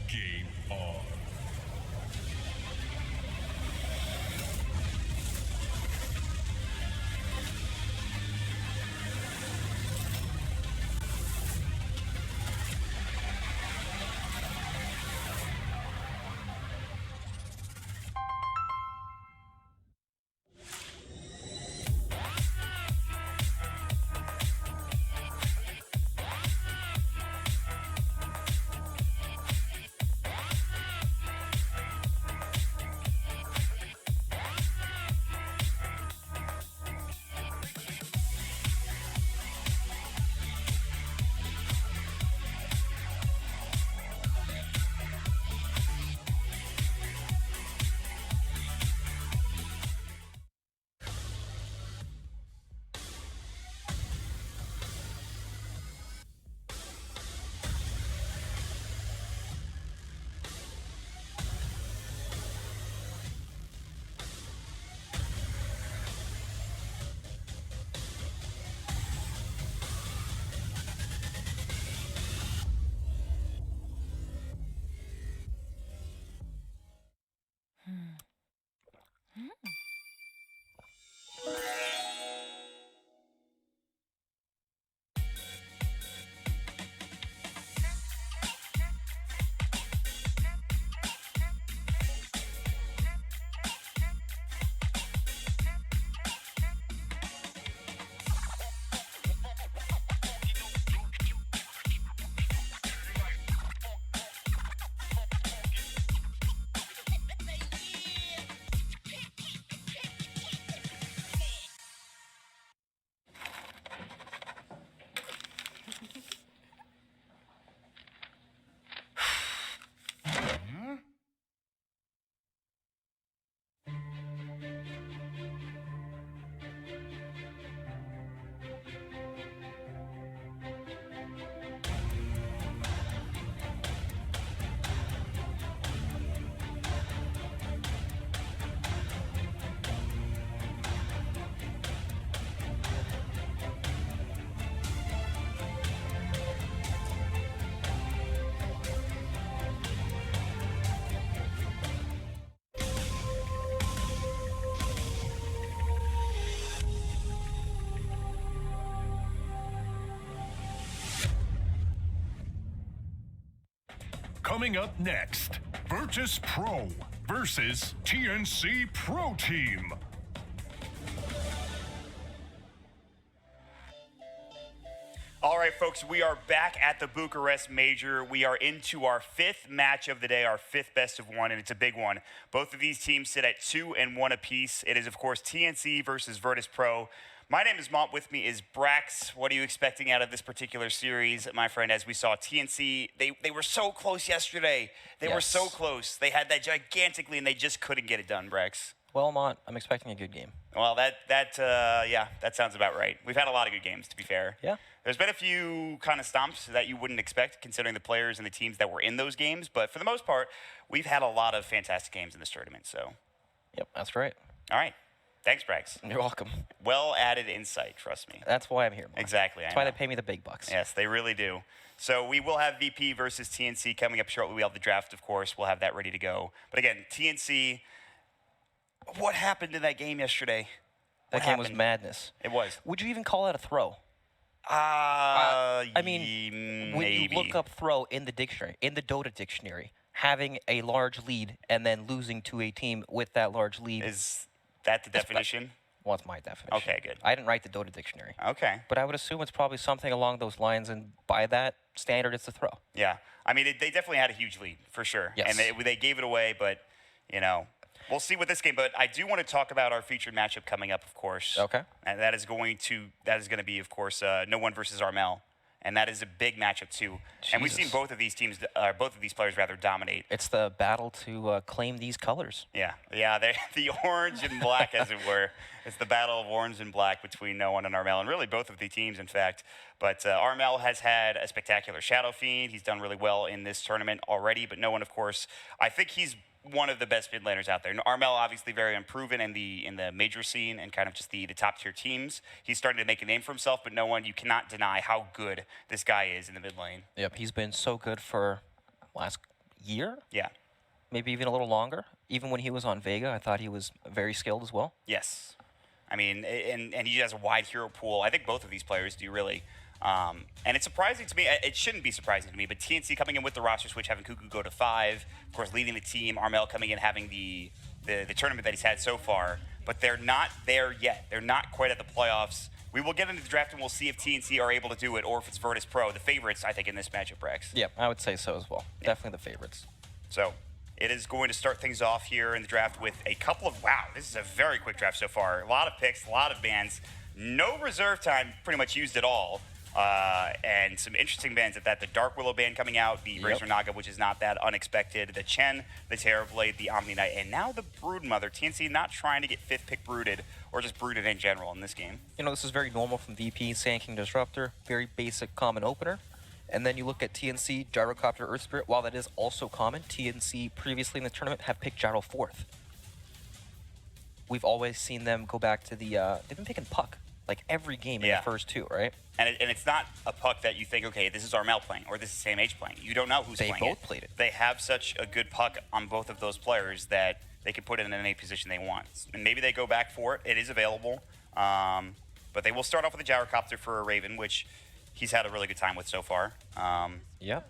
Game on. Coming up next, Virtus Pro versus TNC Pro Team. All right, folks, we are back at the Bucharest Major. We are into our fifth match of the day, our fifth best of one, and it's a big one. Both of these teams sit at 2-1 apiece. It is, of course, TNC versus Virtus Pro. My name is Mont. With me is Brax. What are you expecting out of this particular series, my friend? As we saw, TNC, they were so close yesterday. They were so close. They had that gigantic lead, and they just couldn't get it done, Brax. Well, Mont, I'm expecting a good game. Well, yeah, that sounds about right. We've had a lot of good games, to be fair. Yeah. There's been a few kind of stomps that you wouldn't expect, considering the players and the teams that were in those games. But for the most part, we've had a lot of fantastic games in this tournament. So. Yep, that's right. All right. Thanks, Brax. You're welcome. Well added insight, trust me. That's why I'm here, Mont. Exactly. That's why they pay me the big bucks. Yes, they really do. So we will have VP versus TNC coming up shortly. We have the draft, of course. We'll have that ready to go. But again, TNC, what happened in that game yesterday? That game was madness. It was. Would you even call it a throw? I mean, maybe. when you look up throw in the dictionary, in the Dota dictionary, having a large lead and then losing to a team with that large lead. Is that the definition? Well, it's my definition. Okay, good. I didn't write the Dota dictionary. Okay. But I would assume it's probably something along those lines, and by that standard, it's a throw. Yeah. I mean, they definitely had a huge lead, for sure. Yes. And they gave it away, but, you know, we'll see with this game. But I do want to talk about our featured matchup coming up, of course. Okay. And that is going to be, of course, No One versus Armel. And that is a big matchup, too. Jesus. And we've seen both of these players rather dominate. It's the battle to claim these colors. Yeah, the orange and black, as it were. It's the battle of orange and black between No One and Armel, and really both of the teams, in fact. But Armel has had a spectacular Shadow Fiend. He's done really well in this tournament already, but No One, of course, I think he's one of the best mid laners out there. And Armel, obviously very unproven in the major scene and kind of just the top tier teams. He's starting to make a name for himself, but No One, you cannot deny how good this guy is in the mid lane. Yep, he's been so good for last year, Yeah. maybe even a little longer. Even when he was on Vega, I thought he was very skilled as well. Yes. I mean, and he has a wide hero pool. I think both of these players do really. And it's surprising to me. It shouldn't be surprising to me, but TNC coming in with the roster switch, having Cuckoo go to 5, of course, leading the team. Armel coming in, having the tournament that he's had so far. But they're not there yet. They're not quite at the playoffs. We will get into the draft, and we'll see if TNC are able to do it, or if it's Virtus Pro, the favorites, I think, in this matchup, Rex. Yep, I would say so as well. Yeah. Definitely the favorites. So it is going to start things off here in the draft with a couple of, wow, this is a very quick draft so far. A lot of picks, a lot of bans. No reserve time, pretty much used at all. And some interesting bands at that. The Dark Willow band coming out, the Razor Naga, which is not that unexpected, the Chen, the Terrorblade, the Omni Knight, and now the Broodmother. TNC not trying to get 5th pick brooded, or just brooded in general in this game. You know, this is very normal from VP, Sand King Disruptor, very basic common opener. And then you look at TNC, Gyrocopter, Earth Spirit. While that is also common, TNC previously in the tournament have picked Gyro 4th. We've always seen them go back to the, they've been picking Puck, like every game in the first 2, right? And it's not a Puck that you think, okay, this is Armel playing, or this is Sam H playing. You don't know who's playing it. They both played it. They have such a good Puck on both of those players that they can put it in any position they want. And maybe they go back for it. It is available. But they will start off with a Gyrocopter for a Raven, which he's had a really good time with so far. Yep.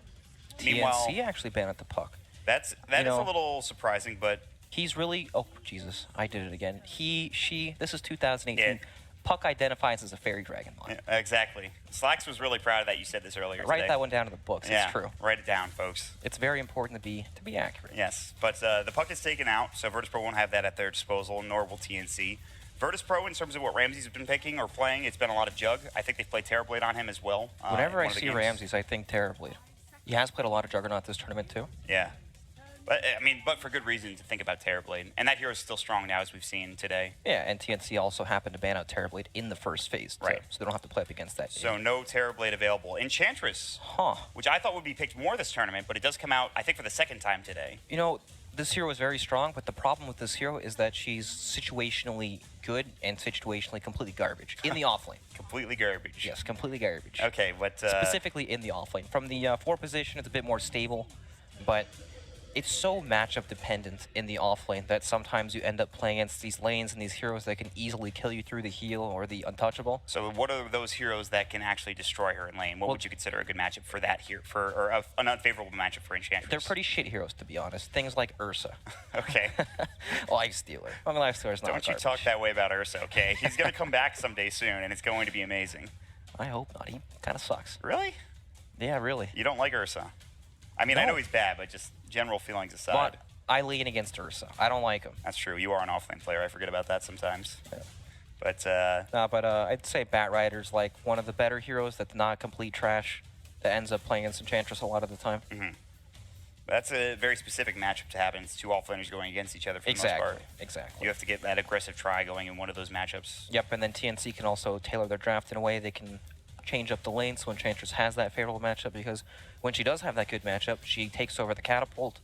Meanwhile, TNC actually banned at the Puck. That is a little surprising, but he's really, oh, Jesus, I did it again. He, she, this is 2018. Yeah. Puck identifies as a fairy dragon line. yeah, exactly. Slacks was really proud of that. You said this earlier Write today. that one down in the books. Yeah, It's true. write it down, folks. It's very important to be accurate. Yes, but the Puck is taken out, so Virtus Pro won't have that at their disposal, nor will TNC. Virtus Pro, in terms of what Ramses has been picking or playing, it's been a lot of Jug. I think they've played Terrorblade on him as well. Whenever in I one of the see games. Ramses, I think Terrorblade. He has played a lot of Juggernaut this tournament too. Yeah. But, I mean, but for good reason to think about Terrorblade. And that hero is still strong now, as we've seen today. Yeah, and TNC also happened to ban out Terrorblade in the first phase, too, Right. so they don't have to play up against that. So no Terrorblade available. Enchantress, Huh. which I thought would be picked more this tournament, but it does come out, I think, for the second time today. You know, this hero is very strong, but the problem with this hero is that she's situationally good and situationally completely garbage in the offlane. Completely garbage. Yes, completely garbage. Okay, but... Specifically in the offlane. From the 4 position, it's a bit more stable, but it's so matchup dependent in the offlane that sometimes you end up playing against these lanes and these heroes that can easily kill you through the heal or the untouchable. So what are those heroes that can actually destroy her in lane? What would you consider a good matchup for that here, or an unfavorable matchup for Enchantress? They're pretty shit heroes, to be honest. Things like Ursa. Okay. Lifestealer. I mean, Lifestealer's not Don't you garbage. talk that way about Ursa, okay? He's going to come back someday soon, and it's going to be amazing. I hope not. He kind of sucks. Really? Yeah, really. You don't like Ursa? I mean, I No. know he's bad, but just general feelings aside. But I lean against Ursa. I don't like him. That's true. You are an offlane player. I forget about that sometimes. Yeah. But, I'd say Bat Rider's like one of the better heroes that's not complete trash that ends up playing against Enchantress a lot of the time. that's a very specific matchup to happen. It's two offlaners going against each other for the most part. Exactly. You have to get that aggressive try going in one of those matchups. Yep, and then TNC can also tailor their draft in a way they can change up the lane so Enchantress has that favorable matchup, because when she does have that good matchup, she takes over the catapult,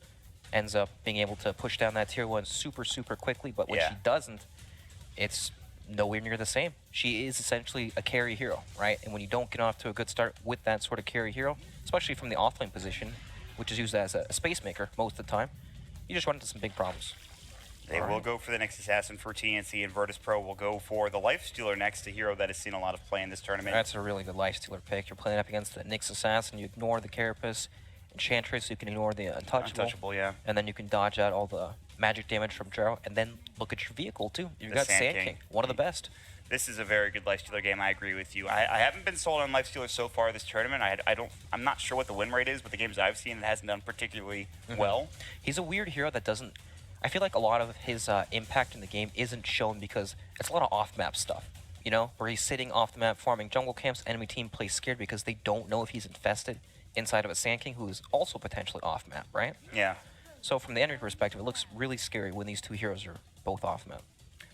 ends up being able to push down that tier 1 super, super quickly, but when she doesn't, it's nowhere near the same. She is essentially a carry hero, right? And when you don't get off to a good start with that sort of carry hero, especially from the offlane position, which is used as a space maker most of the time, you just run into some big problems. They will go for the next assassin for TNC, and Virtus Pro will go for the Lifestealer next, a hero that has seen a lot of play in this tournament. That's a really good Lifestealer pick. You're playing up against the Nyx Assassin, you ignore the Carapace, Enchantress, you can ignore the Untouchable. Yeah. And then you can dodge out all the magic damage from Jaro, and then look at your vehicle too. You've The got Sand Sand King. King, one of the best. This is a very good Lifestealer game. I agree with you. I haven't been sold on Lifestealer so far this tournament. I'm not sure what the win rate is, but the games I've seen, it hasn't done particularly well. He's a weird hero that doesn't. I feel like a lot of his impact in the game isn't shown because it's a lot of off-map stuff. You know, where he's sitting off the map farming jungle camps. Enemy team plays scared because they don't know if he's infested inside of a Sand King, who is also potentially off-map, right? Yeah. So from the enemy perspective, it looks really scary when these two heroes are both off-map.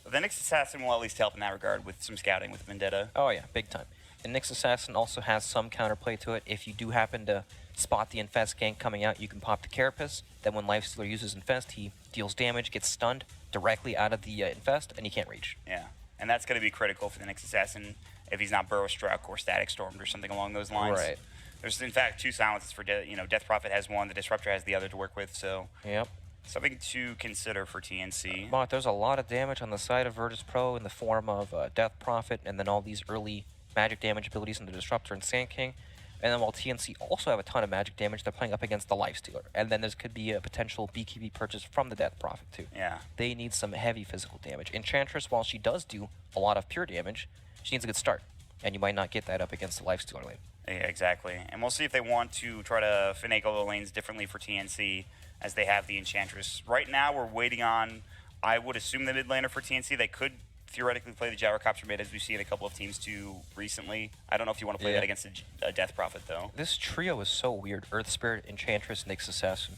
The next assassin will at least help in that regard with some scouting with Vendetta. Oh yeah, big time. And Nyx Assassin also has some counterplay to it. If you do happen to spot the Infest gank coming out, you can pop the Carapace. Then when Lifestealer uses Infest, he deals damage, gets stunned directly out of the Infest, and he can't reach. Yeah. And that's going to be critical for the next assassin if he's not Burrow Struck or Static Stormed or something along those lines. Right. There's, in fact, 2 silences for, Death Prophet has one, the Disruptor has the other to work with, so Yep. something to consider for TNC. But there's a lot of damage on the side of Virtus Pro in the form of Death Prophet and then all these early magic damage abilities in the Disruptor and Sand King. And then while TNC also have a ton of magic damage, they're playing up against the Lifestealer. And then there could be a potential BKB purchase from the Death Prophet too. Yeah. They need some heavy physical damage. Enchantress, while she does do a lot of pure damage, she needs a good start. And you might not get that up against the Lifestealer lane. Yeah, exactly. And we'll see if they want to try to finagle the lanes differently for TNC as they have the Enchantress. Right now, we're waiting on, I would assume, the mid laner for TNC. They could theoretically play the Gyrocopter mid, as we've seen a couple of teams do recently. I don't know if you want to play that against a Death Prophet, though. This trio is so weird. Earth Spirit, Enchantress, Nyx Assassin.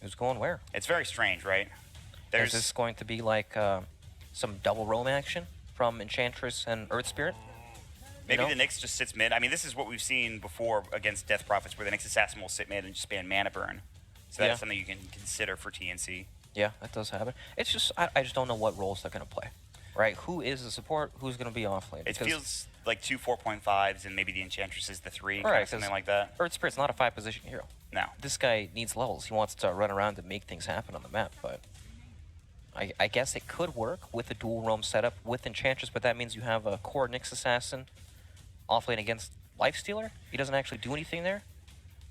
Who's going where? It's very strange, right? Is this going to be like some double roam action from Enchantress and Earth Spirit? Maybe the Nyx just sits mid. I mean, this is what we've seen before against Death Prophets, where the Nyx Assassin will sit mid and just ban mana burn. So that's something you can consider for TNC. Yeah, that does happen. It's just, I just don't know what roles they're going to play. Right? Who is the support? Who's going to be off lane? It feels like 2 4.5s and maybe the Enchantress is the 3, right, of something like that. Earth Spirit's not a 5-position hero. No. This guy needs levels. He wants to run around and make things happen on the map, but I guess it could work with a dual roam setup with Enchantress, but that means you have a core Nyx Assassin off lane against Lifestealer. He doesn't actually do anything there.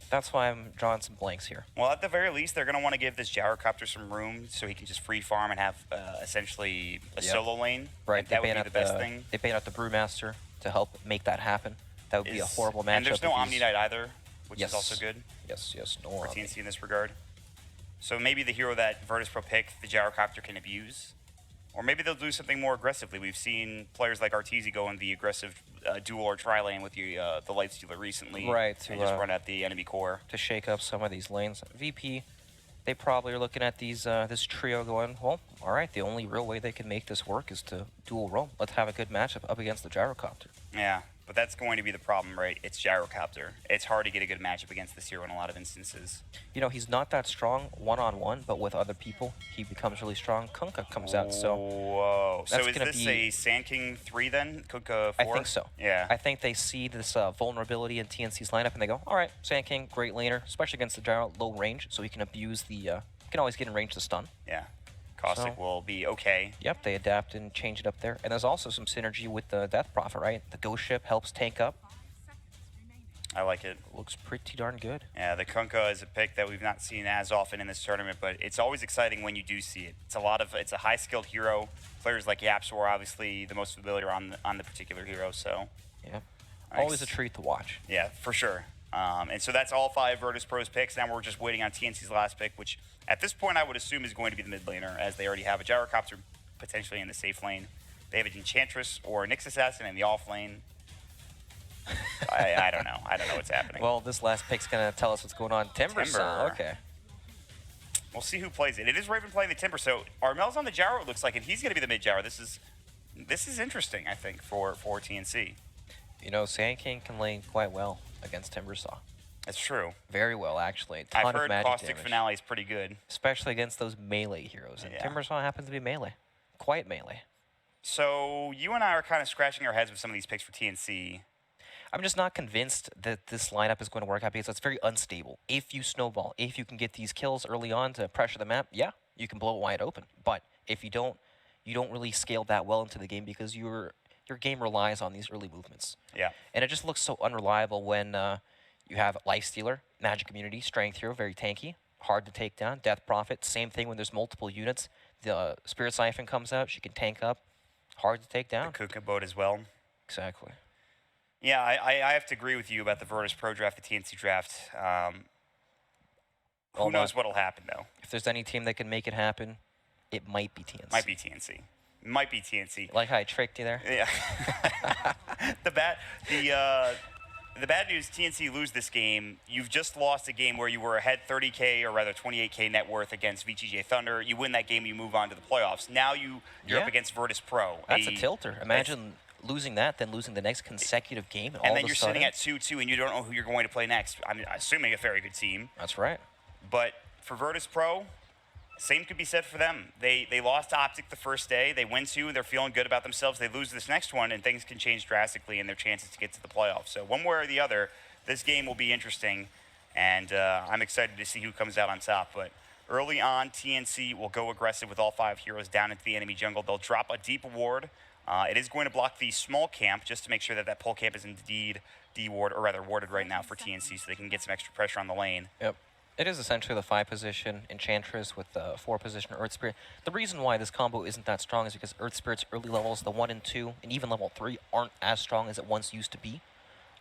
That's why I'm drawing some blanks here. Well, at the very least, they're going to want to give this Gyrocopter some room so he can just free farm and have essentially a solo lane. Right. That would be the best thing. They bait out the Brewmaster to help make that happen. That would be a horrible matchup. And there's no Omni Knight either, which is also good. Yes, no for TNC in this regard. So maybe the hero that Virtus Pro pick, the Gyrocopter, can abuse. Or maybe they'll do something more aggressively. We've seen players like Arteezy go in the aggressive dual or tri-lane with the Lifestealer recently. Right. And just run at the enemy core. To shake up some of these lanes. VP, they probably are looking at these this trio going, well, all right, the only real way they can make this work is to dual roam. Let's have a good matchup up against the Gyrocopter. Yeah, but that's going to be the problem, right? It's Gyrocopter. It's hard to get a good matchup against this hero in a lot of instances. You know, he's not that strong one-on-one, but with other people, he becomes really strong. Kunkka comes out, so... Whoa. So is this a Sand King 3 then? Kunkka 4? I think so. Yeah. I think they see this vulnerability in TNC's lineup, and they go, all right, Sand King, great laner, especially against the Gyro, low range, so he can abuse the... can always get in range to stun. Yeah. Caustic will be okay. Yep, they adapt and change it up there. And there's also some synergy with the Death Prophet, right? The Ghost Ship helps tank up. I like it. Looks pretty darn good. Yeah, the Kunkka is a pick that we've not seen as often in this tournament, but it's always exciting when you do see it. It's a high-skilled hero. Players like Yapso are obviously the most familiar on the particular hero, so... Yeah. Always a treat to watch. Yeah, for sure. And so that's all 5 Virtus Pro's picks. Now we're just waiting on TNC's last pick, which at this point I would assume is going to be the mid laner, as they already have a Gyrocopter potentially in the safe lane. They have an Enchantress or a Nyx Assassin in the off lane. I don't know. I don't know what's happening. Well, this last pick's going to tell us what's going on. Timber. Okay. We'll see who plays it. It is Raven playing the Timber, so Armel's on the Gyro, it looks like, and he's going to be the mid Gyro. This is interesting, I think, for TNC. You know, Sand King can lane quite well against Timbersaw. That's true. Very well, actually. Ton I've heard of magic Caustic damage. Finale is pretty good. Especially against those melee heroes. And Timbersaw happens to be melee. Quite melee. So you and I are kind of scratching our heads with some of these picks for TNC. I'm just not convinced that this lineup is going to work out because it's very unstable. If you snowball, if you can get these kills early on to pressure the map, yeah, you can blow it wide open. But if you don't really scale that well into the game because your game relies on these early movements. Yeah. And it just looks so unreliable when you have Lifestealer, Magic Immunity, Strength Hero, very tanky, hard to take down. Death Prophet, same thing when there's multiple units. The Spirit Siphon comes out, she can tank up, hard to take down. The Kunkka boat as well. Exactly. Yeah, I have to agree with you about the Virtus Pro draft, the TNC draft. Who knows what'll happen, though? If there's any team that can make it happen, it might be TNC. Might be TNC. Might be TNC. Like how I tricked you there? Yeah. The bad news, TNC lose this game. You've just lost a game where you were ahead 30K, or rather 28K net worth against VGJ Thunder. You win that game, you move on to the playoffs. Now you're up against Virtus Pro. That's a tilter. Imagine losing that, then losing the next consecutive game. And then you're sitting at 2-2, and you don't know who you're going to play next. I'm assuming a very good team. That's right. But for Virtus Pro, same could be said for them. They lost to Optic the first day. They win 2. They're feeling good about themselves. They lose this next one, and things can change drastically in their chances to get to the playoffs. So one way or the other, this game will be interesting, and I'm excited to see who comes out on top. But early on, TNC will go aggressive with all 5 heroes down into the enemy jungle. They'll drop a deep ward. It is going to block the small camp just to make sure that that pole camp is indeed warded right now for TNC so they can get some extra pressure on the lane. Yep. It is essentially the 5-position Enchantress with the 4-position Earth Spirit. The reason why this combo isn't that strong is because Earth Spirit's early levels, the 1 and 2, and even level 3, aren't as strong as it once used to be.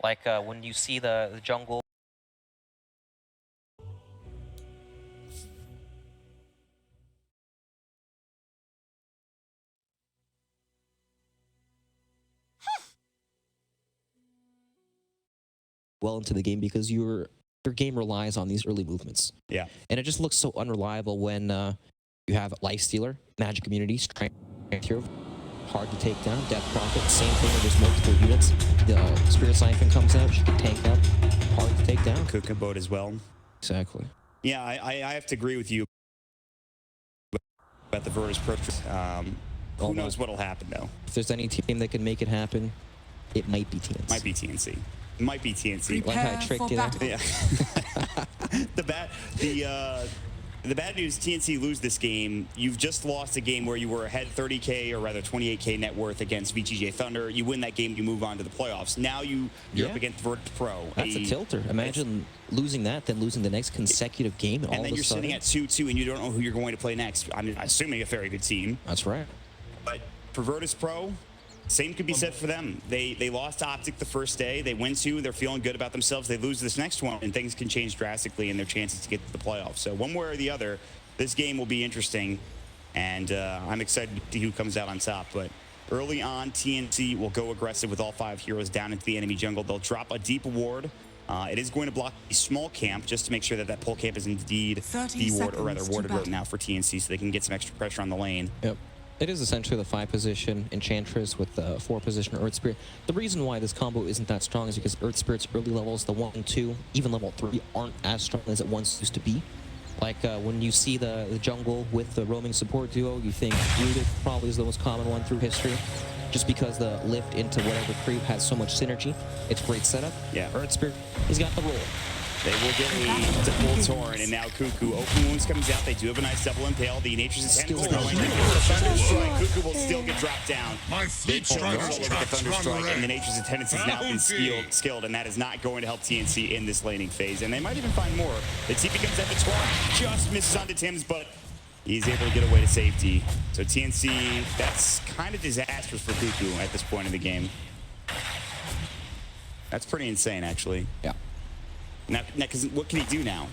Like when you see the jungle. Well into the game because your game relies on these early movements. Yeah. And it just looks so unreliable when you have Lifestealer, Magic Immunity, Strength Hero, hard to take down, Death Prophet, same thing when there's multiple units. The Spirit Siphon comes out, she can tank up, hard to take down. Kuka boat as well. Exactly. Yeah, I have to agree with you about the Virtus Pro. Who knows what'll happen, though. If there's any team that can make it happen, it might be TNC. Might be TNC. Might be TNC. Like I tricked you there. Yeah. The bad news, TNC lose this game. You've just lost a game where you were ahead 30K, or rather 28K net worth against VGJ Thunder. You win that game, you move on to the playoffs. Now you're up against Virtus Pro. That's a tilter. Imagine losing that, then losing the next consecutive game. And then you're sitting at 2-2, and you don't know who you're going to play next. I'm assuming a very good team. That's right. But for Virtus Pro, same could be said for them. They lost Optic the first day. They win 2. They're feeling good about themselves. They lose this next one, and things can change drastically in their chances to get to the playoffs. So one way or the other, this game will be interesting, and I'm excited to see who comes out on top. But early on, TNC will go aggressive with all 5 heroes down into the enemy jungle. They'll drop a deep ward. It is going to block a small camp just to make sure that that pole camp is indeed warded right now for TNC so they can get some extra pressure on the lane. Yep. It is essentially the 5-position Enchantress with the 4-position Earth Spirit. The reason why this combo isn't that strong is because Earth Spirit's early levels, the 1 and 2, even level 3, aren't as strong as it once used to be. Like when you see the jungle with the roaming support duo, you think Rooted probably is the most common one through history. Just because the lift into whatever creep has so much synergy. It's great setup. Yeah. Earth Spirit, he's got the roll. They will get a full Torn, and now Cuckoo. Open Wounds comes out. They do have a nice double impale. The Nature's Tentacles are going. Thunder Strike. Cuckoo will still get dropped down. They pull over with the Thunder Strike, and the Nature's Tentacles has now been skilled, and that is not going to help TNC in this laning phase. And they might even find more. The TP comes out the Torn, just misses onto Tim's, but he's able to get away to safety. So TNC, that's kind of disastrous for Cuckoo at this point in the game. That's pretty insane, actually. Yeah. Now, because what can he do now?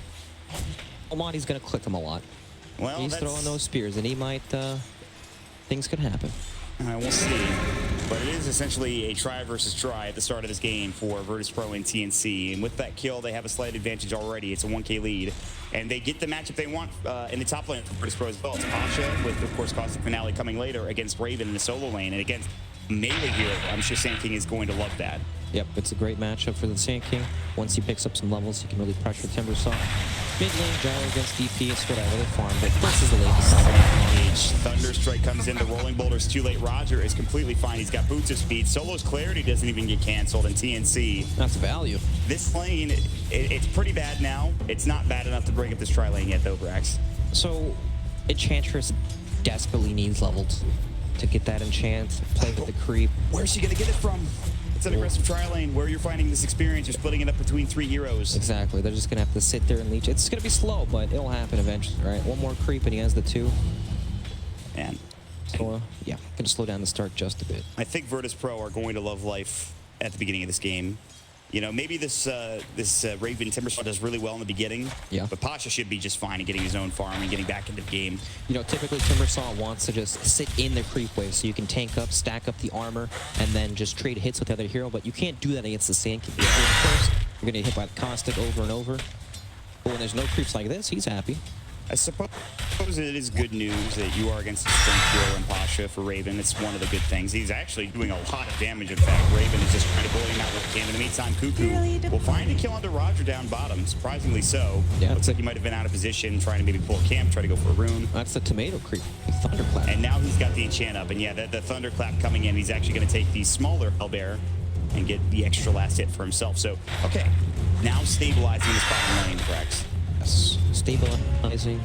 Almighty's going to click him a lot. Well, he's throwing those spears, and he might, things could happen. We'll see. But it is essentially a try versus try at the start of this game for Virtus Pro and TNC. And with that kill, they have a slight advantage already. It's a 1K lead. And they get the matchup they want in the top lane for Virtus Pro as well. It's Pasha with, of course, Caustic Finale coming later against Raven in the solo lane. And against Melee here, I'm sure Sand King is going to love that. Yep, it's a great matchup for the Sand King. Once he picks up some levels, he can really pressure Timbersaw. Mid lane, Gyro against DP, it's whatever, they farm, but this is the latest. Thunder Strike comes in, the Rolling Boulder's too late. Roger is completely fine, he's got boots of speed. Solo's Clarity doesn't even get canceled, and TNC. That's value. This lane, it's pretty bad now. It's not bad enough to break up this tri lane yet, though, Brax. So, Enchantress desperately needs levels to get that enchant, play with the creep. Where's she gonna get it from? It's an aggressive tri lane where you're finding this experience. You're splitting it up between 3 heroes. Exactly. They're just going to have to sit there and leech. It's going to be slow, but it'll happen eventually, right? One more creep and he has the 2. And so, yeah, going to slow down the start just a bit. I think Virtus Pro are going to love life at the beginning of this game. You know, maybe this Raven Timbersaw does really well in the beginning. Yeah. But Pasha should be just fine in getting his own farm and getting back into the game. You know, typically Timbersaw wants to just sit in the creep wave so you can tank up, stack up the armor, and then just trade hits with the other hero. But you can't do that against the Sand King. Yeah. First, you're going to get hit by the Caustic over and over. But when there's no creeps like this, he's happy. I suppose it is good news that you are against the Strength Hero and Pasha for Raven. It's one of the good things. He's actually doing a lot of damage. In fact, Raven is just trying to bully him out with the can. In the meantime, Cuckoo will find a kill onto Roger down bottom, surprisingly so. Yeah. Looks like he might have been out of position, trying to maybe pull a camp, try to go for a rune. That's the tomato creep, the Thunderclap. And now he's got the enchant up. And yeah, the Thunderclap coming in, he's actually going to take the smaller Hellbear and get the extra last hit for himself. So, okay, now stabilizing this bottom lane, Rex. Yes. Stabilizing.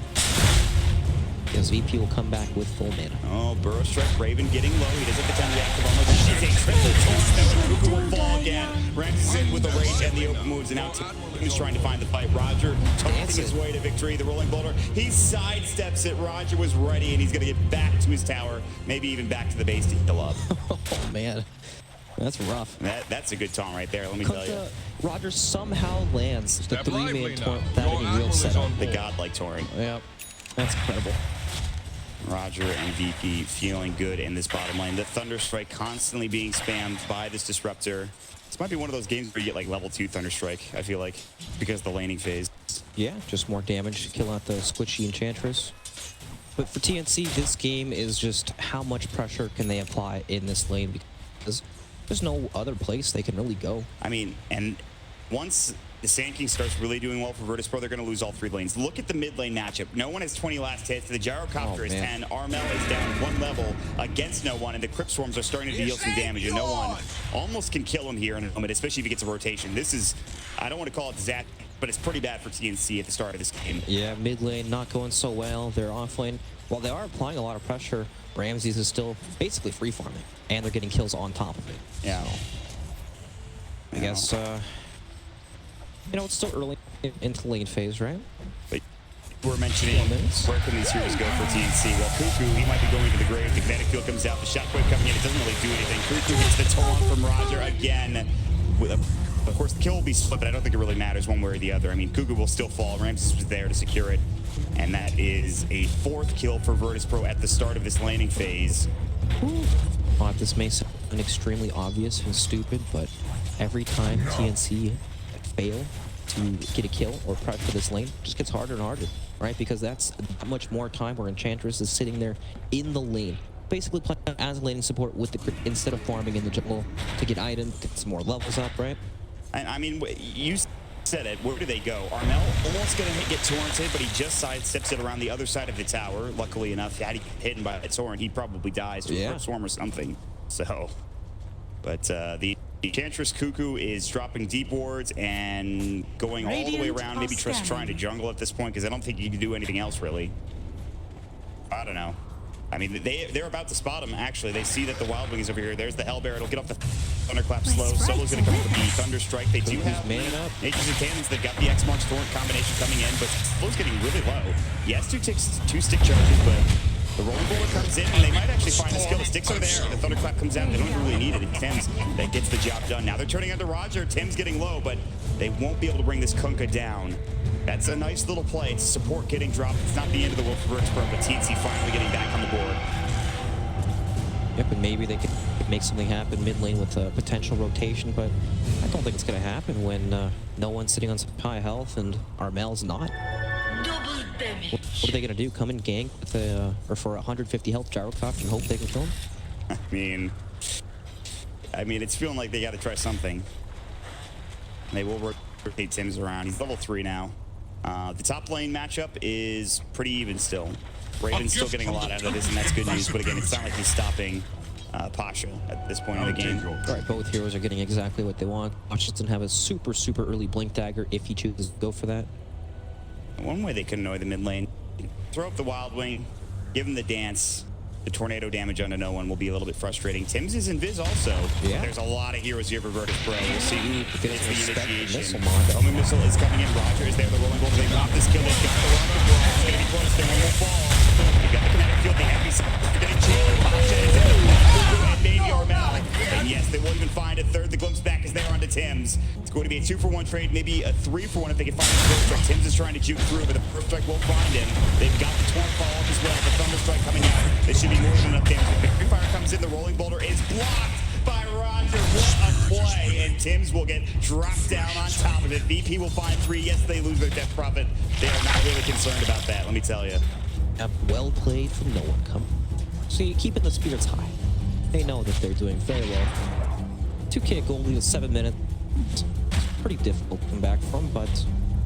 Because VP will come back with full mana. Oh, Burrow Strike, Raven getting low. He doesn't have the time to react on this. That is a triple torn. Kuku will fall again. Ramses in with the rage and the open moves, and now he's trying to find the fight. Roger tossing his way to victory. The rolling boulder. He sidesteps it. Roger was ready, and he's going to get back to his tower, maybe even back to the base to heal up. Oh, man. That's rough. That's a good taunt right there, let me tell you. Roger somehow lands the 3-man taunt without any real setup. The godlike torrent. Yep. That's incredible. Roger and VP feeling good in this bottom lane. The Thunderstrike constantly being spammed by this Disruptor. This might be one of those games where you get like level 2 Thunderstrike, I feel like, because of the laning phase. Yeah, just more damage to kill out the squishy Enchantress. But for TNC, this game is just how much pressure can they apply in this lane, because there's no other place they can really go. I mean, and once the Sand King starts really doing well for Virtus Pro, they're going to lose all 3 lanes. Look at the mid lane matchup. No one has 20 last hits. The Gyrocopter is 10. Armel is down 1 level against no one, and the Crypt Swarms are starting to deal some damage, and no one almost can kill him here in a moment, especially if he gets a rotation. This is, I don't want to call it disaster, but it's pretty bad for TNC at the start of this game. Yeah, mid lane not going so well. They're off lane. While they are applying a lot of pressure, Ramses is still basically free farming, and they're getting kills on top of it. Yeah. So, I guess, you know, it's still early into lane phase, right? But we're mentioning where can these heroes go for TNC? Well, Kuku, he might be going to the grave. The kinetic field comes out. The shockwave coming in. It doesn't really do anything. Kuku gets the taunt from Roger again. Of course, the kill will be split, but I don't think it really matters one way or the other. I mean, Kuku will still fall. Ramses was there to secure it. And that is a 4th kill for Virtus Pro at the start of this laning phase. This may sound extremely obvious and stupid, but every time TNC fail to get a kill or pressure this lane, it just gets harder and harder, right? Because that's that much more time where Enchantress is sitting there in the lane, basically playing as laning support with the crit instead of farming in the jungle to get items, get some more levels up, right? I mean, you said it. Where do they go? Armel almost going to get torrented, but he just sidesteps it around the other side of the tower. Luckily enough, had he been hidden by a torrent, he probably dies to a swarm or something. So, but the Enchantress Kuku is dropping deep wards and going all the way around, maybe just trying to jungle at this point, because I don't think you can do anything else, really. I don't know. I mean, they're about to spot him, actually. They see that the Wild Wing is over here. There's the Hellbear. It'll get off the Thunderclap slow. Solo's going to come up with the Thunderstrike. They do have Nature's and Cannons. They've got the X-Marks Torrent combination coming in, but Solo's getting really low. Yes, 2 stick charges, but the Rolling Boulder comes in, and they might actually find the skill. The sticks are there. The Thunderclap comes out. They don't really need it. It's Tim's that gets the job done. Now they're turning onto Roger. Tim's getting low, but they won't be able to bring this Kunkka down. That's a nice little play. It's support getting dropped. It's not the end of the world for Virtus Pro, but TNC finally getting back on the board. Yep, and maybe they could make something happen mid lane with a potential rotation, but I don't think it's going to happen when no one's sitting on some high health and Armel's not. What are they going to do? Come and gank with or for 150 health Gyrocopter and hope they can kill him? I mean, it's feeling like they got to try something. They will rotate Tim's around. He's level 3 now. The top lane matchup is pretty even still. Raven's still getting a lot out of this, and that's good news. But again, it's not like he's stopping Pasha at this point in the game. All right, both heroes are getting exactly what they want. Pasha doesn't have a super early Blink Dagger if he chooses to go for that. One way they could annoy the mid lane, throw up the Wild Wing, give him the dance. The tornado damage onto no one will be a little bit frustrating. Tim's is invis also. Yeah. There's a lot of heroes here for Virtus Pro. We'll see who gets the initiation. The homing missile is coming in. Roger is there. The rolling goal. They got this kill. They've got the run. It's going to be close. They won't fall. They've got the kinetic field. The heavy getting chilled. Pasha is in the and maybe Armel. And yes, they will even find a third. The glimpse back is there onto Tim's. It's going to be a 2-for-1 trade, maybe a 3-for-1 if they can find the first strike. Tim's is trying to juke through, but the first strike won't find him. They've got the torn fall up as well. The Thunderstrike coming out. This should be more than enough damage. The Victory Fire comes in. The rolling boulder is blocked by Roger. What a play. And Tim's will get dropped down on top of it. VP will find 3. Yes, they lose their Death Prophet. They are not really concerned about that, let me tell you. Yep, well played from no one. See, keeping the spirits high. They know that they're doing very well. 2K goal lead with 7 minutes. It's pretty difficult to come back from, but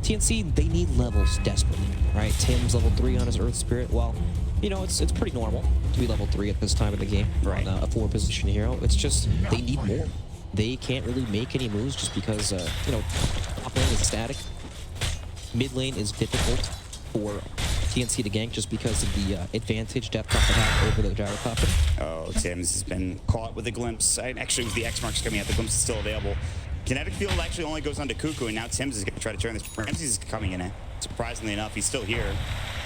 TNC, they need levels desperately, right? Tim's level 3 on his Earth Spirit. Well, you know, it's pretty normal to be level 3 at this time of the game. Right. On a 4-position hero. It's just, they need more. they can't really make any moves just because, you know, top lane is static. Mid lane is difficult for TNC to gank just because of the advantage Death Prophet has over the Gyrocopter. Oh, Tim's has been caught with a glimpse. Actually, it was the X marks coming out. The glimpse is still available. Kinetic field actually only goes on to Cuckoo, and now Tim's is going to try to turn this. Ramsey's is coming in. Surprisingly enough, he's still here.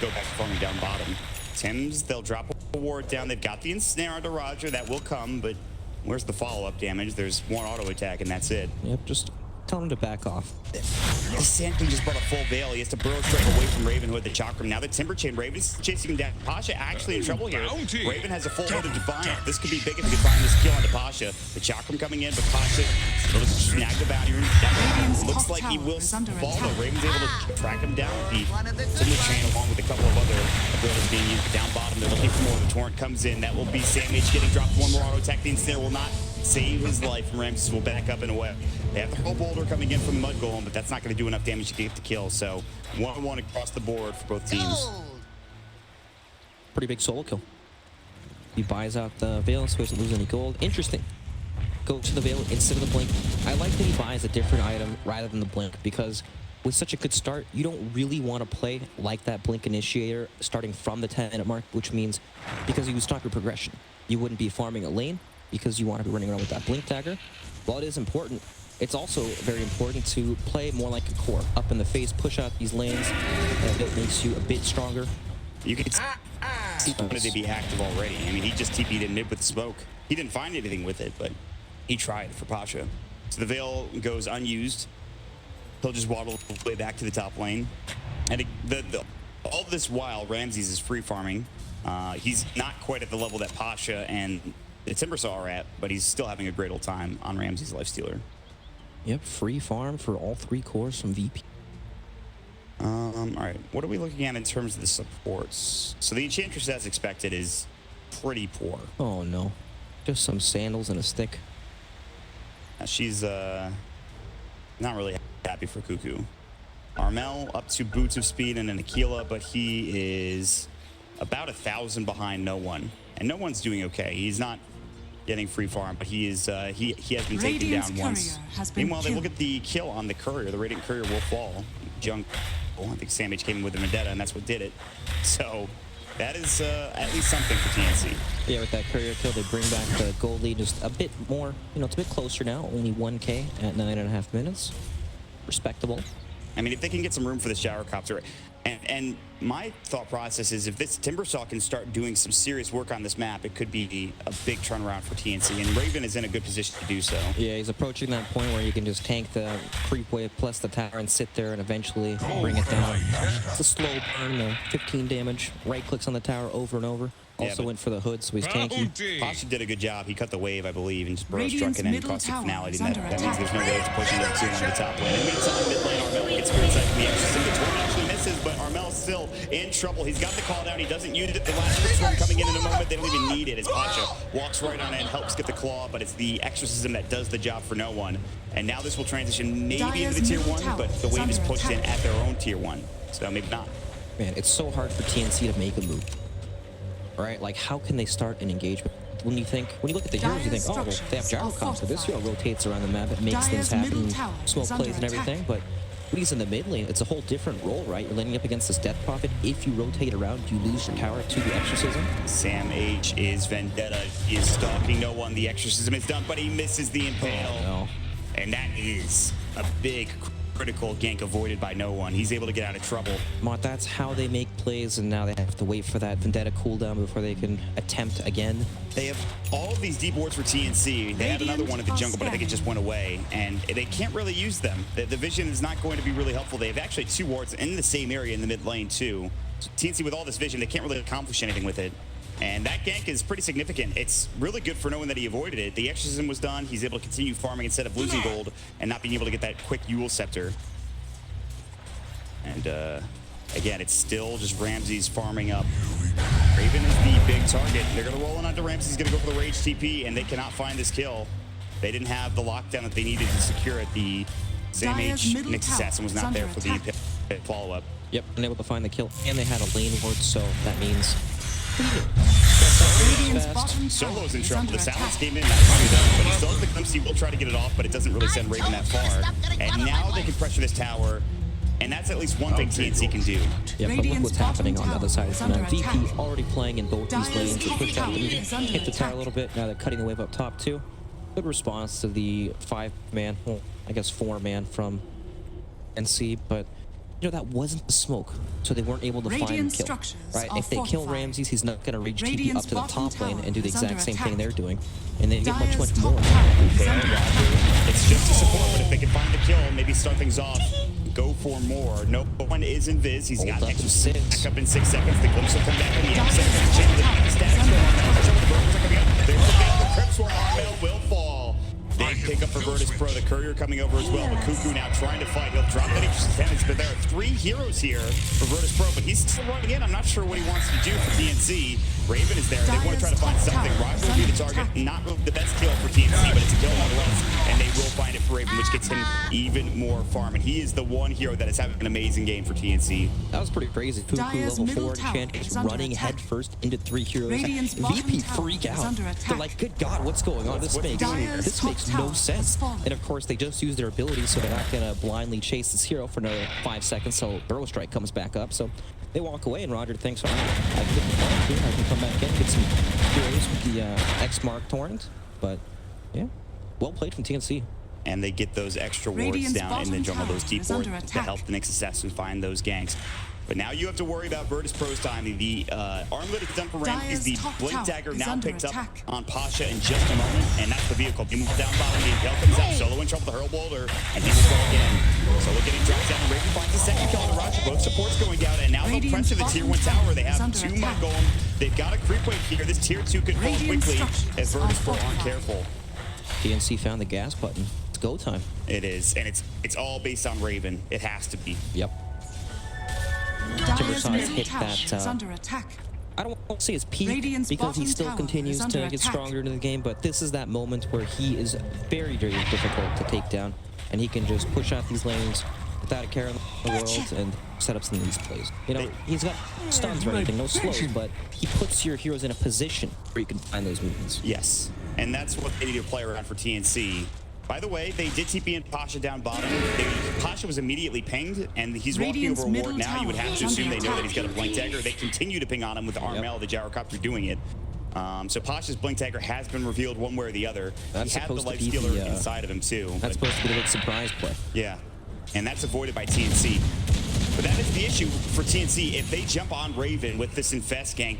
Go back to farming down bottom. Tim's, they'll drop a ward down. They've got the ensnare onto Roger. That will come, but where's the follow-up damage? There's one auto attack, and that's it. Yep, just tell him to back off. The Sand King just brought a full veil. He has to burrow straight away from Raven, who had the chakram. Now the Timber Chain. Raven's chasing him down. Pasha actually in trouble here. Raven has a full load of Defiant. This could be big if he can find this kill onto Pasha. The chakram coming in, but Pasha will snag the bounty rune. That looks like he will fall, though. Raven's able to track him down with the Timber Chain along with a couple of other abilities being used. Down bottom, they're looking for more. The Torrent comes in. That will be Sandmage getting dropped. One more auto attack. The Ensnare will not save his life, and Ramses will back up and away. They have the Hurl Boulder coming in from the Mud Golem, but that's not going to do enough damage to get the kill. So 1-1 across the board for both teams. Pretty big solo kill. He buys out the Veil so he doesn't lose any gold. Interesting. Go to the Veil instead of the Blink. I like that he buys a different item rather than the Blink, because with such a good start, you don't really want to play like that Blink Initiator starting from the 10-minute mark, which means because you would stop your progression. You wouldn't be farming a lane because you want to be running around with that Blink Dagger. While it is important, it's also very important to play more like a core. Up in the face, push out these lanes, and it makes you a bit stronger. You can see he wanted to be active already. I mean, he just TP'd in mid with smoke. He didn't find anything with it, but he tried for Pasha. So the Veil goes unused. He'll just waddle way back to the top lane. And all this while, Ramses is free farming. He's not quite at the level that Pasha and the Timbersaw are at, but he's still having a great old time on Ramses' Lifestealer. Yep, free farm for all 3 cores from VP. All right, what are we looking at in terms of the supports? So the Enchantress, as expected, is pretty poor. Oh no, just some sandals and a stick. She's not really happy for Cuckoo. Armel up to boots of speed and an Aquila, but he is about 1,000 behind No One, and No One's doing okay. He's not getting free farm, but he is he has been taken down once. Meanwhile, they look at the kill on the Courier. The Radiant Courier will fall. Junk. I think Sandmage came in with a Vendetta, and that's what did it. So that is at least something for TNC. Yeah, with that Courier kill, they bring back the gold lead just a bit more. You know, it's a bit closer now. Only 1K at 9.5 minutes. Respectable. I mean, if they can get some room for the Gyrocopter, and my thought process is if this Timbersaw can start doing some serious work on this map, it could be a big turnaround for TNC, and Raven is in a good position to do so. Yeah, he's approaching that point where you can just tank the creep wave plus the tower and sit there and eventually bring it down. It's a slow burn, 15 damage, right clicks on the tower over and over. Also went for the hood, so he's tanky. Pasha did a good job. He cut the wave, I believe, and just burrow struck it and caused the finality. And that means there's no way to push into the 2 on the top lane. And meantime, mid lane, Armel gets spirit sight from the Exorcism. The Torrent actually misses, but Armel's still in trouble. He's got the call down. He doesn't use it. The last Storm coming in a moment. They don't even need it as Pasha walks right on in, helps get the claw, but it's the Exorcism that does the job for No One. And now this will transition maybe into the tier 1, but the wave is pushed in at their own tier 1. So maybe not. Man, it's so hard for TNC to make a move. Right? Like, how can they start an engagement? When you look at the heroes, you think, oh, well, they have Gyrocopter. This hero rotates around the map, it makes things happen, smoke plays and everything, but when he's in the mid lane, it's a whole different role, right? You're laning up against this Death Prophet. If you rotate around, you lose your tower to the Exorcism. Sam H is Vendetta. He is stalking No One. The Exorcism is done, but he misses the Impale. Oh, no. And that is a big critical gank avoided by No One. He's able to get out of trouble. Mott, that's how they make plays, and now they have to wait for that Vendetta cooldown before they can attempt again. They have all of these deep wards for TNC. They had another one at the jungle, but I think it just went away, and they can't really use them. The vision is not going to be really helpful. They have actually 2 wards in the same area in the mid lane, too. So TNC, with all this vision, they can't really accomplish anything with it. And that gank is pretty significant. It's really good for knowing that he avoided it. The Exorcism was done. He's able to continue farming instead of losing gold and not being able to get that quick Yule Scepter. And again, it's still just Ramses farming up. Raven is the big target. They're going to roll in onto Ramses. He's going to go for the Rage TP, and they cannot find this kill. They didn't have the lockdown that they needed to secure it. The same age Nyx Assassin was not there for the follow-up. Yep, unable to find the kill, and they had a lane ward, so that means Solo's in trouble. The silence came in nicely though, but he still has the glimpse. He will try to get it off, but it doesn't really send Raven that far. And now they can pressure this tower, and that's at least one thing TNC can do. Yeah, but look what's happening on the other side of the map. VP already playing in both these lanes. They pushed out the meter, hit the tower a little bit. Now they're cutting the wave up top too. Good response to the 5-man, well, I guess 4-man from NC, but you know, that wasn't the smoke, so they weren't able to find and kill. Right? If they kill Ramses, he's not going to reach TP up to the top lane and do the exact same thing they're doing, and they get much more. It's just a support, but if they can find the kill, maybe start things off, go for more. No one is in Viz. He's got extra 6. Back up in 6 seconds. The glimpse will come back in the end. There's the bait. The Crips will Armel will fall. Big pickup for Virtus Pro. The courier coming over as well. But Cuckoo now trying to fight. He'll drop that extra damage, but there are 3 heroes here for Virtus Pro, but he's still running in. I'm not sure what he wants to do for TNC. Raven is there. They want to try to find something. Rival will be the target. Not really the best kill for TNC, but it's a kill nonetheless. And they will find it for Raven, which gets him even more farm. And he is the one hero that is having an amazing game for TNC. That was pretty crazy. Cuckoo level 4 Enchantress running head first into 3 heroes. VP freak out. They're like, good God, what's going on? This makes no sense. And of course, they just use their ability, so they're not going to blindly chase this hero for another 5 seconds till Burrow Strike comes back up. So they walk away, and Roger thinks, all right, I can come back in and get some heroes with the X-Mark Torrent. But yeah, well played from TNC. And they get those extra wards down in the jungle, those deep wards to help the next assassin find those ganks. But now you have to worry about Virtus Pro's timing. The armlet is done for Ramses. The Blink Dagger now picked up on Pasha in just a moment, and that's the vehicle. He moves down bottom, the Impale comes out, Solo in trouble with the Hurl Boulder, and he will go again. Solo getting dropped down, and Raven finds the second kill on the Roger. Both supports going down, and now they'll pressure the tier 1 tower. They have 2 Mud Golem. They've got a creep wave here. This tier 2 could fall quickly if Virtus Pro aren't careful. TNC found the gas button. It's go time. It is, and it's all based on Raven. It has to be. Yep. Timbersides hit that, I don't want to say his peak because he still continues to get stronger into the game, but this is that moment where he is very, very difficult to take down, and he can just push out these lanes without a care in the world and set up some of these plays. You know, he's got stuns or anything, no slows, but he puts your heroes in a position where you can find those movements. Yes, and that's what they need to play around for TNC. By the way, they did TP in Pasha down bottom. Pasha was immediately pinged, and he's walking over a ward now. You would have to assume they know that he's got a Blink Dagger. They continue to ping on him with Armel, the Gyrocopter, doing it. So Pasha's Blink Dagger has been revealed one way or the other. That's he had the Life Stealer inside of him, too. That's supposed to be the big surprise play. Yeah, and that's avoided by TNC. But that is the issue for TNC. If they jump on Raven with this Infest gank,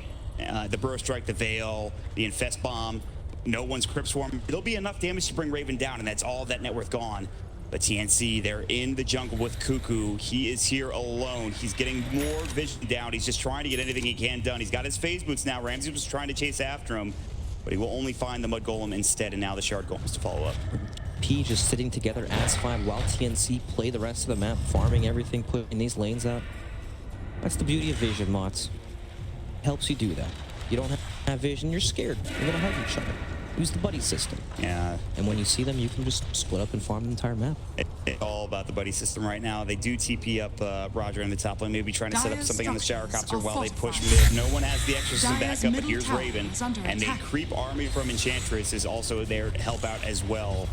the Burrow Strike, the Veil, the Infest Bomb, no one's Crypt Swarm, there'll be enough damage to bring Raven down, and that's all that net worth gone. But TNC, they're in the jungle with Cuckoo. He is here alone. He's getting more vision down. He's just trying to get anything he can done. He's got his phase boots now. Ramses was trying to chase after him, but he will only find the Mud Golem instead, and now the Shard Golems to follow up. P just sitting together as 5 while TNC play the rest of the map, farming everything, putting these lanes out. That's the beauty of vision, Mots. Helps you do that. You don't have vision, you're scared. You're gonna hug each other. Use the buddy system. Yeah. And when you see them, you can just split up and farm the entire map. It's all about the buddy system right now. They do TP up Roger in the top lane, maybe trying to set up something on the Gyrocopter while they push mid. No one has the exorcism back up, but here's Raven. And the creep army from Enchantress is also there to help out as well.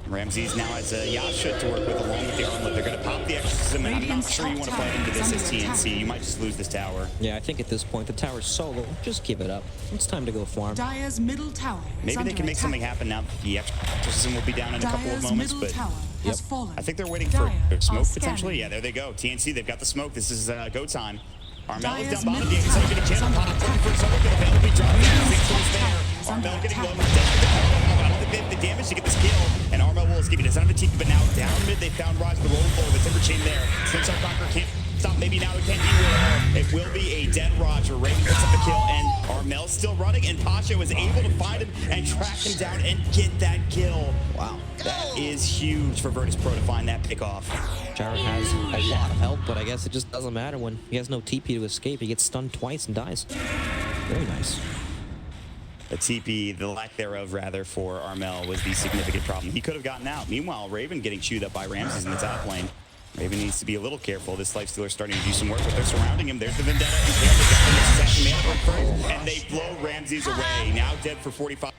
Ramses now has a Yasha to work with along with the armlet. They're going to pop the exorcism, and I'm not sure you want to fight into this as TNC. You might just lose this tower. Yeah, I think at this point, the tower's solo. Just give it up. It's time to go farm. Dire's middle tower Maybe they can make something happen now. The exorcism will be down in a couple of moments, but I think they're waiting for smoke potentially. Yeah, there they go. TNC, they've got the smoke. This is go time. Armel is down bottom. He's going to get a chance to pop. First over, the Veil will be dropped down. 6 kills there. Armel getting low. I don't think they have the damage to get this kill. And Armel will escape it. It's under the TP, but now down mid, they found Rise with the rolling forward. The Timber Chain there. Slingshot Conqueror can't stop. Maybe now it can't be. It will be a dead Roger. Raven picks up the kill, and Armel's still running, and Pasha was able to find him and track him down and get that kill. Wow. That is huge for Virtus Pro to find that pick off. Jarrett has a lot of help, but I guess it just doesn't matter when he has no TP to escape. He gets stunned twice and dies. Very nice. The TP, the lack thereof, rather, for Armel was the significant problem. He could have gotten out. Meanwhile, Raven getting chewed up by Ramses in the top lane. Raven needs to be a little careful. This Life Stealer starting to do some work, but they're surrounding him. There's the Vendetta. And and they blow Ramses away. Now dead for 45.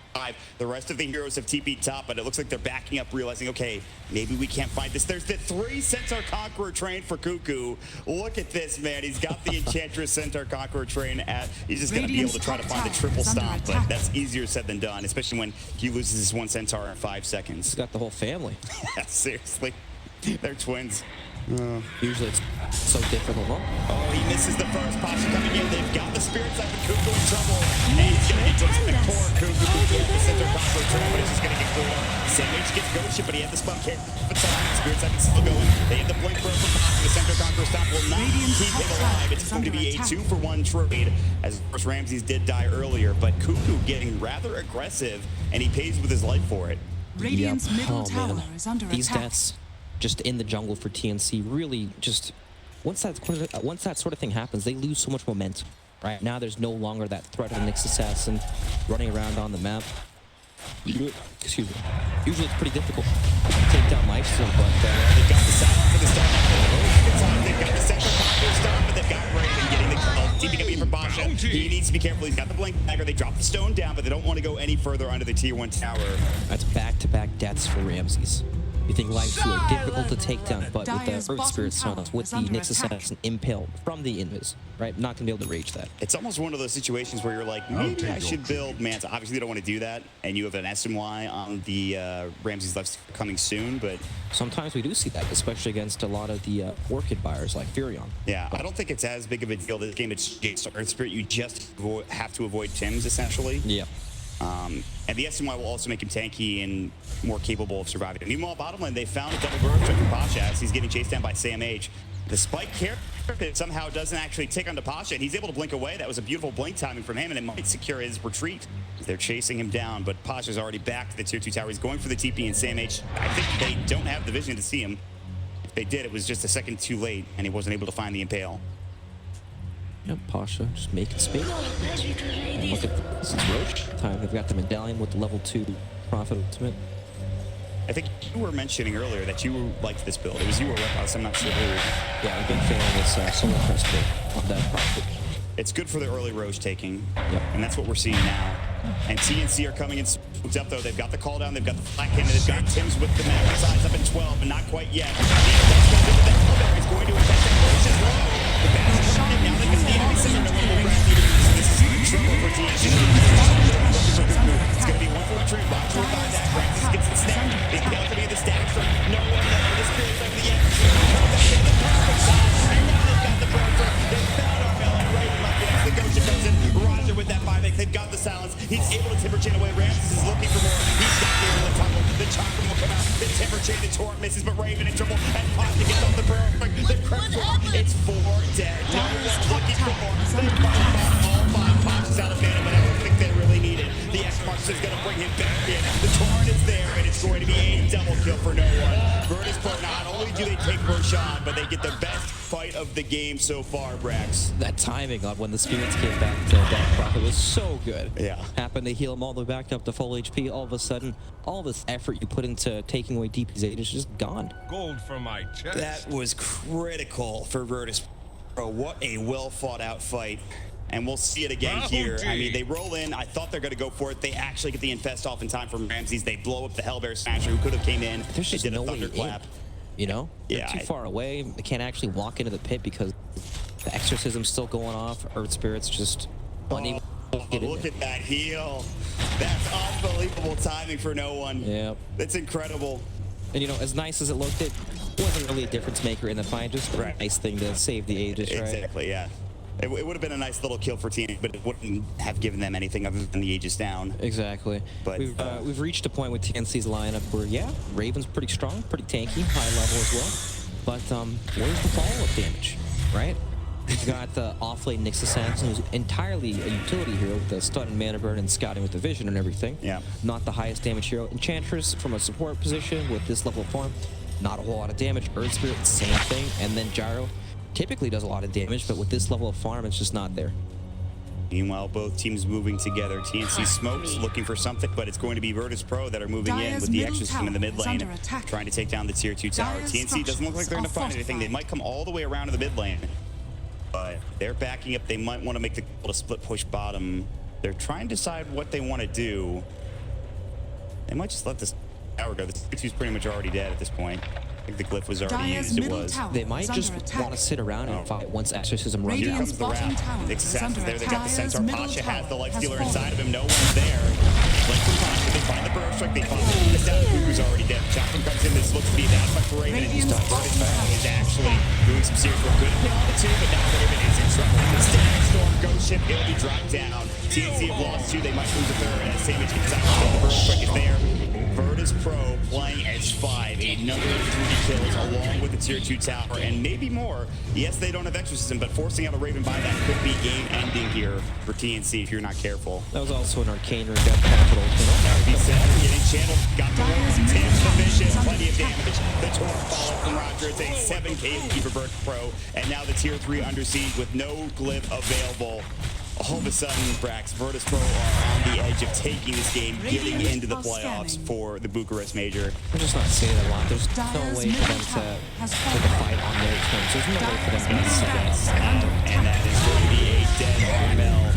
The rest of the heroes have TP'd top, but it looks like they're backing up, realizing, okay, maybe we can't fight this. There's the 3 Centaur Conqueror train for Cuckoo. Look at this, man. He's got the Enchantress Centaur Conqueror train at. He's just going to be able to try to find the triple stomp, but that's easier said than done, especially when he loses his 1 Centaur in 5 seconds. He's got the whole family. Yeah, seriously. They're twins. Usually it's so difficult. Oh, he misses the first. Pasha coming in. They've got the Spirit Sight, but Cuckoo in trouble. And he's going to get to the core. Cuckoo with the Centaur Conqueror train, but it's just going to get cleared up. Samh gets ghosted, but he had the spell kick for time. Spirit Sight is still going. They have the blink for Pasha. The Centaur Conqueror stop will not keep him alive. It's going to be a 2-for-1 trade, as of course Ramses did die earlier, but Cuckoo getting rather aggressive, and he pays with his life for it. Radiant's middle tower man. is under These attack. deaths just in the jungle for TNC really just once that sort of thing happens, they lose so much momentum. Right now, there's no longer that threat of the Nyx Assassin running around on the map. Excuse me. Usually it's pretty difficult to take down Maestro, but they've got the silence for the start. They've got the Centaur Conqueror start, but they've got Raven getting the kill. TP coming in from Pasha. He needs to be careful. He's got the blink dagger. They drop the stone down, but they don't want to go any further under the tier 1 tower. that's back-to-back deaths for Ramses. You think life are difficult to take down, but with the Earth Spirit Silence, with the Nyx Assassin impaled from the invis, right? Not gonna be able to rage that. It's almost one of those situations where you're like, maybe I should build Manta. Obviously, they don't want to do that, and you have an SNY on the Ramses left coming soon, but Sometimes we do see that, especially against a lot of the Orchid buyers like Furion. yeah, I don't think it's as big of a deal this game. It's Earth Spirit. You just have to avoid Tims, essentially. Yeah. And the SNY will also make him tanky and more capable of surviving. Meanwhile, bottom lane, they found a double burst from Pasha as he's getting chased down by Samh. The spike character somehow doesn't actually tick onto Pasha, and he's able to blink away. That was a beautiful blink timing from him, and it might secure his retreat. They're chasing him down, but Pasha's already back to the tier 2 tower. He's going for the TP, and Samh, I think they don't have the vision to see him. If they did, it was just a second too late, and he wasn't able to find the impale. Yep, Pasha just making space. And look at this, it's Roche time. They've got the medallion with the level 2 Prophet Ultimate. I think you were mentioning earlier that you liked this build. It was you or Red, I'm not sure who. Yeah, I'm a big fan of this Solar Crest build on that Prophet. It's good for the early Roche taking, Yep. and that's what we're seeing now. And TNC are coming in spooked up, though. They've got the call down, they've got the flat cannon, they've got Tims with the magnet size up in 12, but not quite yet. It's going to affect that Roche as well. The bats are coming in now. They can the enemy center. No one will grab either. This is trouble for TNC. It's going to be 1-4 trade. Watch for that. Francis gets the stack. They fail to be the stack from no one there. The Spirit of the end. The perfect side. And now they've got the Broker. They found our melon right in my face. The Gosha comes in. Roger with that 5x. They've got the silence. He's able to timber chain away. Ramses is looking for more. He's got the able to tunnel. The chakra will come out. The timber chain, the torrent misses, but Raven in trouble. And Pasha gets off the perfect. The crest walk. It's 4 dead. No one's looking for more. They find all 5 Pasha's out of mana, but I don't think they really need it. The X-Marks is going to bring him back in. The torrent is there, and it's going to be a double kill for no one. Virtus Pro, not only do they take Roshan, but they get the best fight of the game so far, Brax. That timing on when the spirits came back to that Prophet was so good. Yeah. Happened to heal him all the way back up to full HP. All of a sudden, all this effort you put into taking away DP's age is just gone. Gold for my chest. That was critical for Virtus Pro. What a well fought out fight. And we'll see it again here. I mean, they roll in. I thought they're going to go for it. They actually get the infest off in time from Ramses. They blow up the Hellbear Smasher, who could have came in. There's just they did no a way thunderclap. in, you know? Yeah, They're too far away. They can't actually walk into the pit because the exorcism's still going off. Earth Spirit's just unable to get in Look there. at that heal. That's unbelievable timing for no one. Yep. That's incredible. And you know, as nice as it looked, it wasn't really a difference maker in the fight. Just a nice thing to save the Aegis, right? Exactly, yeah. It would have been a nice little kill for TNC, but it wouldn't have given them anything other than the Aegis down. Exactly. But, we've reached a point with TNC's lineup where, yeah, Raven's pretty strong, pretty tanky, high level as well. But where's the follow-up damage, right? You've got the off-lane Nyx Assassin, who's entirely a utility hero with the stun and mana burn and scouting with the vision and everything. Yeah. Not the highest damage hero. Enchantress from a support position with this level of farm, not a whole lot of damage. Earth Spirit, same thing. And then Gyro typically does a lot of damage, but with this level of farm, it's just not there. Meanwhile, both teams moving together. TNC smokes, looking for something, but it's going to be Virtus Pro that are moving in with the Exorcism in the mid lane, trying to take down the tier 2 tower. TNC doesn't look like they're going to find anything. They might come all the way around to the mid lane. but they're backing up. They might want to make the call to split push bottom. They're trying to decide what they want to do. They might just let this tower go. The tier 2's pretty much already dead at this point. I think the glyph was already used. It was. They might just want to sit around and fight once exorcism runs Here out. comes the wrap. Nix's is there. They got the Centaur. Pasha has the life stealer inside of him. No one's there. Like from Pasha, they find the burst strike. They find the down. Cuckoo's already dead. Chopper comes in. This looks to be a down fight for Raven. And he's done. Is actually doing some serious work. Good appeal on the two, but now Raven is in trouble. The Static Storm Ghost Ship. It'll be dropped down. TNC have lost 2. They might lose a 3rd as Samage gets out. The burst strike is there. Virtus Pro playing as 5, another 3 kills along with the tier 2 tower, and maybe more. Yes, they don't have exorcism, but forcing out a Raven by that could be game ending here for TNC if you're not careful. That was also an arcane or death capital. That would be sad. Getting channeled, got the roll, Tim's the vision, plenty of damage. The torn follow from Roger. It's a 7k lead for Virtus Pro, and now the tier 3 under siege with no glyph available. All of a sudden, Brax, Virtus Pro are on the edge of taking this game, getting into the playoffs for the Bucharest Major. I'm just not saying a lot. There's no way for them to take a fight on their terms. There's no way for them to miss that. And that is going to be a dead Armel.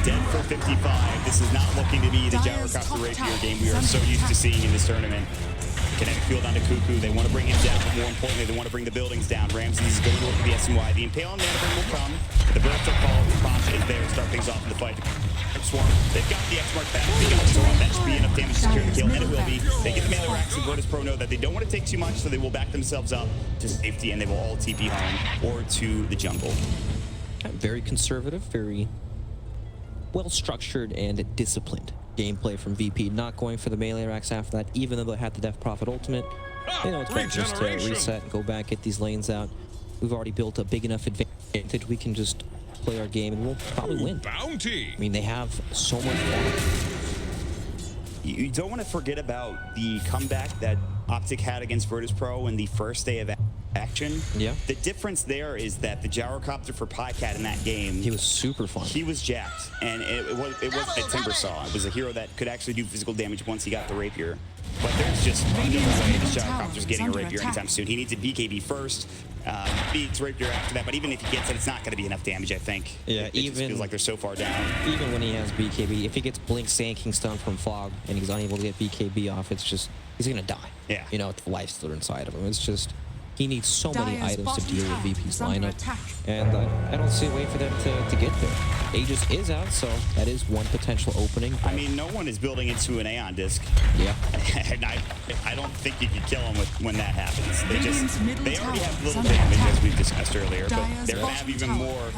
Dead for 55. This is not looking to be the Gyrocopter Rapier game we are so used to seeing in this tournament. Kinetic field onto Cuckoo. They want to bring him down, but more importantly, they want to bring the buildings down. Ramses is going to look at the SNY. The Impale on Mandarin will come. The burst of fall Pasha is there to start things off in the fight. Swarm. They've got the X-Mark back. They got the Swarm. That should be enough damage to secure the kill, and it will be. They get the melee racks, and Virtus Pro know that they don't want to take too much, so they will back themselves up to safety, and they will all TP home or to the jungle. Very conservative, very well-structured and disciplined gameplay from VP. Not going for the melee racks after that, even though they had the Death Prophet ultimate. You know, it's better just to reset and go back, get these lanes out. We've already built a big enough advantage. We can just play our game and we'll probably win. Bounty. I mean, they have so much fun. You don't want to forget about the comeback that Optic had against Virtus Pro in the first day of action. Yeah. The difference there is that the Gyrocopter for Pycat in that game, He was super fun. he was jacked, and it wasn't a Timbersaw. It was a hero that could actually do physical damage once he got the Rapier. But there's just no way this Gyrocopter's getting a Rapier anytime soon. He needs a BKB first, beats Rapier after that, but even if he gets it, it's not going to be enough damage, I think. Yeah, it just feels like they're so far down. Even when he has BKB, if he gets Blink Sanking Stun from Fog and he's unable to get BKB off, it's just, he's going to die. Yeah. You know, with the life stealer inside of him. It's just, he needs so many items to deal with VP's lineup. And I don't see a way for them to get there. Aegis is out, so that is one potential opening. I mean, no one is building into an Aeon disc. Yeah. And I don't think you can kill them when that happens. They already have little damage, as we've discussed earlier, but they're going to have even more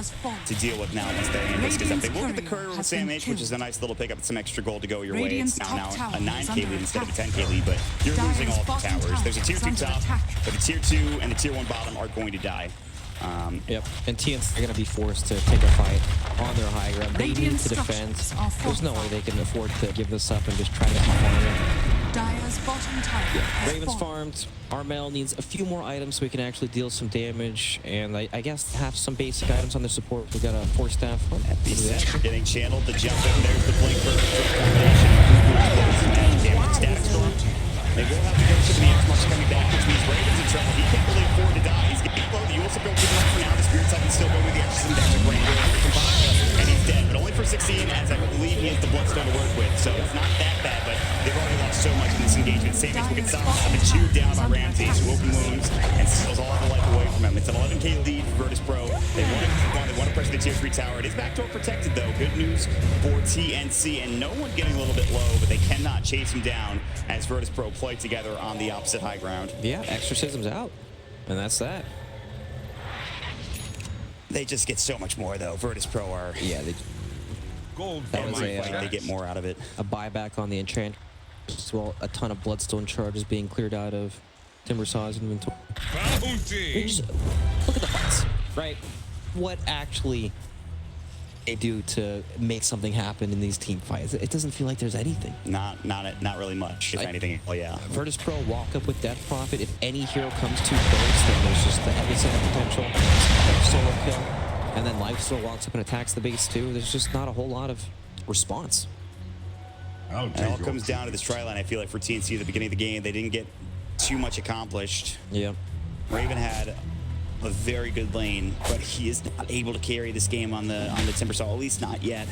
to deal with now once their Aeon disc is up. They will get the courier with SAMH, which is a nice little pickup, some extra gold to go your way. It's now a 9k lead instead of a 10k lead, but you're losing all the towers. There's a tier 2 top, but the tier 2 and the tier 1 bottom are going to die. Yep, and TNC are going to be forced to take a fight on their high ground. They need to defend. There's no way they can afford to give this up and just try to keep farming. Yeah, Raven's farmed. Armel needs a few more items so we can actually deal some damage, and I guess have some basic items on their support. We got a 4-staff. Getting channeled, the jump in, there's the blink for combination. Static Storm. They will have to go to the X-Marks coming back, which means Raven's in trouble. He can't really afford to die. He's getting low. The Ulsa built good enough for now. The Spirit Side can still go with the Exorcism Dex of Ranger. And he's dead, but only for 16, as I believe he has the Bloodstone to work with. So it's not that bad, but they've already lost so much in this engagement. Samage will get stopped and chewed down by Ramses, who open wounds and steals all the life away from him. It's an 11k lead for Virtus Pro. They want to press the tier 3 tower. It is backdoor protected, though. Good news for TNC, and no one getting a little bit low, but they cannot chase him down as Virtus Pro play together on the opposite high ground. Yeah, Exorcism's out, and that's that. They just get so much more, though. Virtus Pro are... Yeah, that was they get more out of it. A buyback on the enchant, as well a ton of Bloodstone charges being cleared out of Timbersaw's inventory. Bounty. Just look at the fights, right? What actually they do to make something happen in these team fights? It doesn't feel like there's anything. Not really much, if anything. Oh yeah. Virtus Pro walk up with Death Prophet. If any hero comes too close, then there's just the epicenter potential, solo kill, and then Lifesteal walks up and attacks the base too. There's just not a whole lot of response. It all comes down to this try line. I feel like for TNC at the beginning of the game, they didn't get too much accomplished. Yeah. Raven had a very good lane, but he is not able to carry this game on the Timbersaw, at least not yet.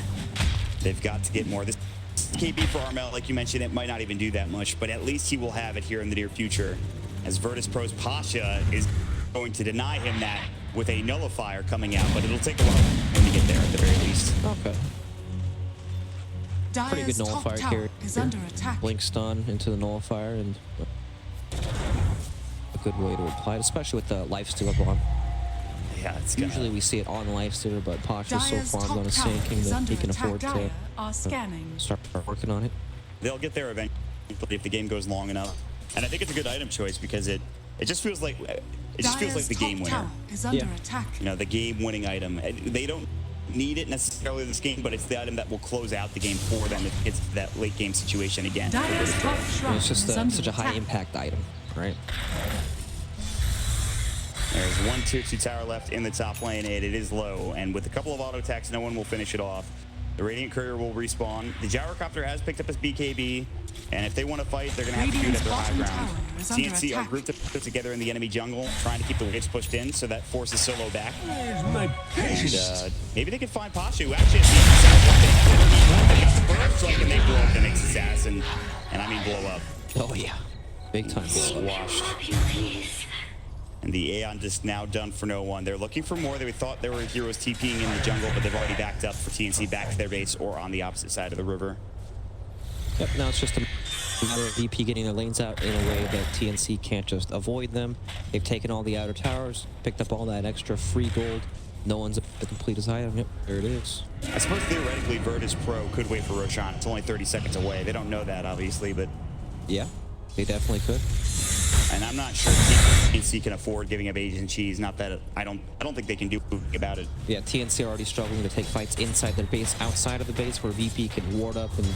They've got to get more. This KB for Armel, like you mentioned, it might not even do that much, but at least he will have it here in the near future, as Virtus Pro's Pasha is going to deny him that with a nullifier coming out, but it'll take a while for him to get there at the very least. Okay. Pretty good nullifier carry. Is under attack. Blink stun into the nullifier, and a good way to apply it, especially with the lifestealer bomb. Yeah, it's Usually we see it on lifestealer, but Pasha's so far on his sinking that he can afford to start working on it. They'll get there eventually if the game goes long enough. And I think it's a good item choice because it just feels like the game winner. Is under attack. You know, the game-winning item. They don't need it necessarily this game, but it's the item that will close out the game for them if it's that late game situation again. It's just such a high impact item, right? There's one tier 2 tower left in the top lane, and it is low. And with a couple of auto attacks, no one will finish it off. The Radiant Courier will respawn. The Gyrocopter has picked up his BKB, and if they want to fight, they're going to have to do it at their high ground. TNC are grouped up together in the enemy jungle, trying to keep the waves pushed in, so that forces Solo back. And maybe they can find Pasha, who actually has the burst strike, and they blow up the next assassin. And I mean blow up. Oh yeah, big time. Squashed. And the Aeon just now done for no one. They're looking for more. They thought there were heroes TPing in the jungle, but they've already backed up for TNC back to their base or on the opposite side of the river. Yep, now it's just a matter of VP getting their lanes out in a way that TNC can't just avoid them. They've taken all the outer towers, picked up all that extra free gold. No one's able to complete his item. Yep, there it is. I suppose theoretically Virtus Pro could wait for Roshan. It's only 30 seconds away. They don't know that, obviously, but... Yeah, they definitely could. And I'm not sure TNC can afford giving up Asian cheese. Not that I don't think they can do anything about it. Yeah, TNC are already struggling to take fights inside their base, outside of the base, where VP can ward up and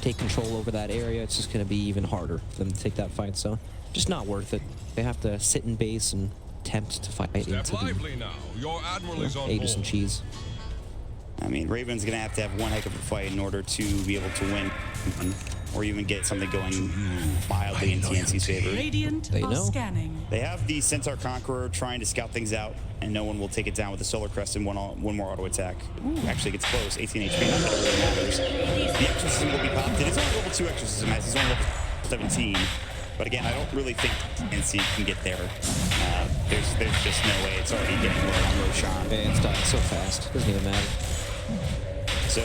take control over that area. It's just going to be even harder for them to take that fight. So, just not worth it. They have to sit in base and attempt to fight into the Aegis and cheese. I mean, Raven's going to have one heck of a fight in order to be able to win, or even get something going mildly in TNC's favor. Radiant are scanning. They have the Centaur Conqueror trying to scout things out, and no one will take it down with the Solar Crest and one more auto attack. Ooh, actually gets close. 18 HP, not that it really matters. The Exorcism will be popped. It is only level 2 Exorcism, as he's only level 17. But again, I don't really think TNC can get there. There's just no way. It's already getting low on Roshan. Man, it's dying so fast. Doesn't even matter. So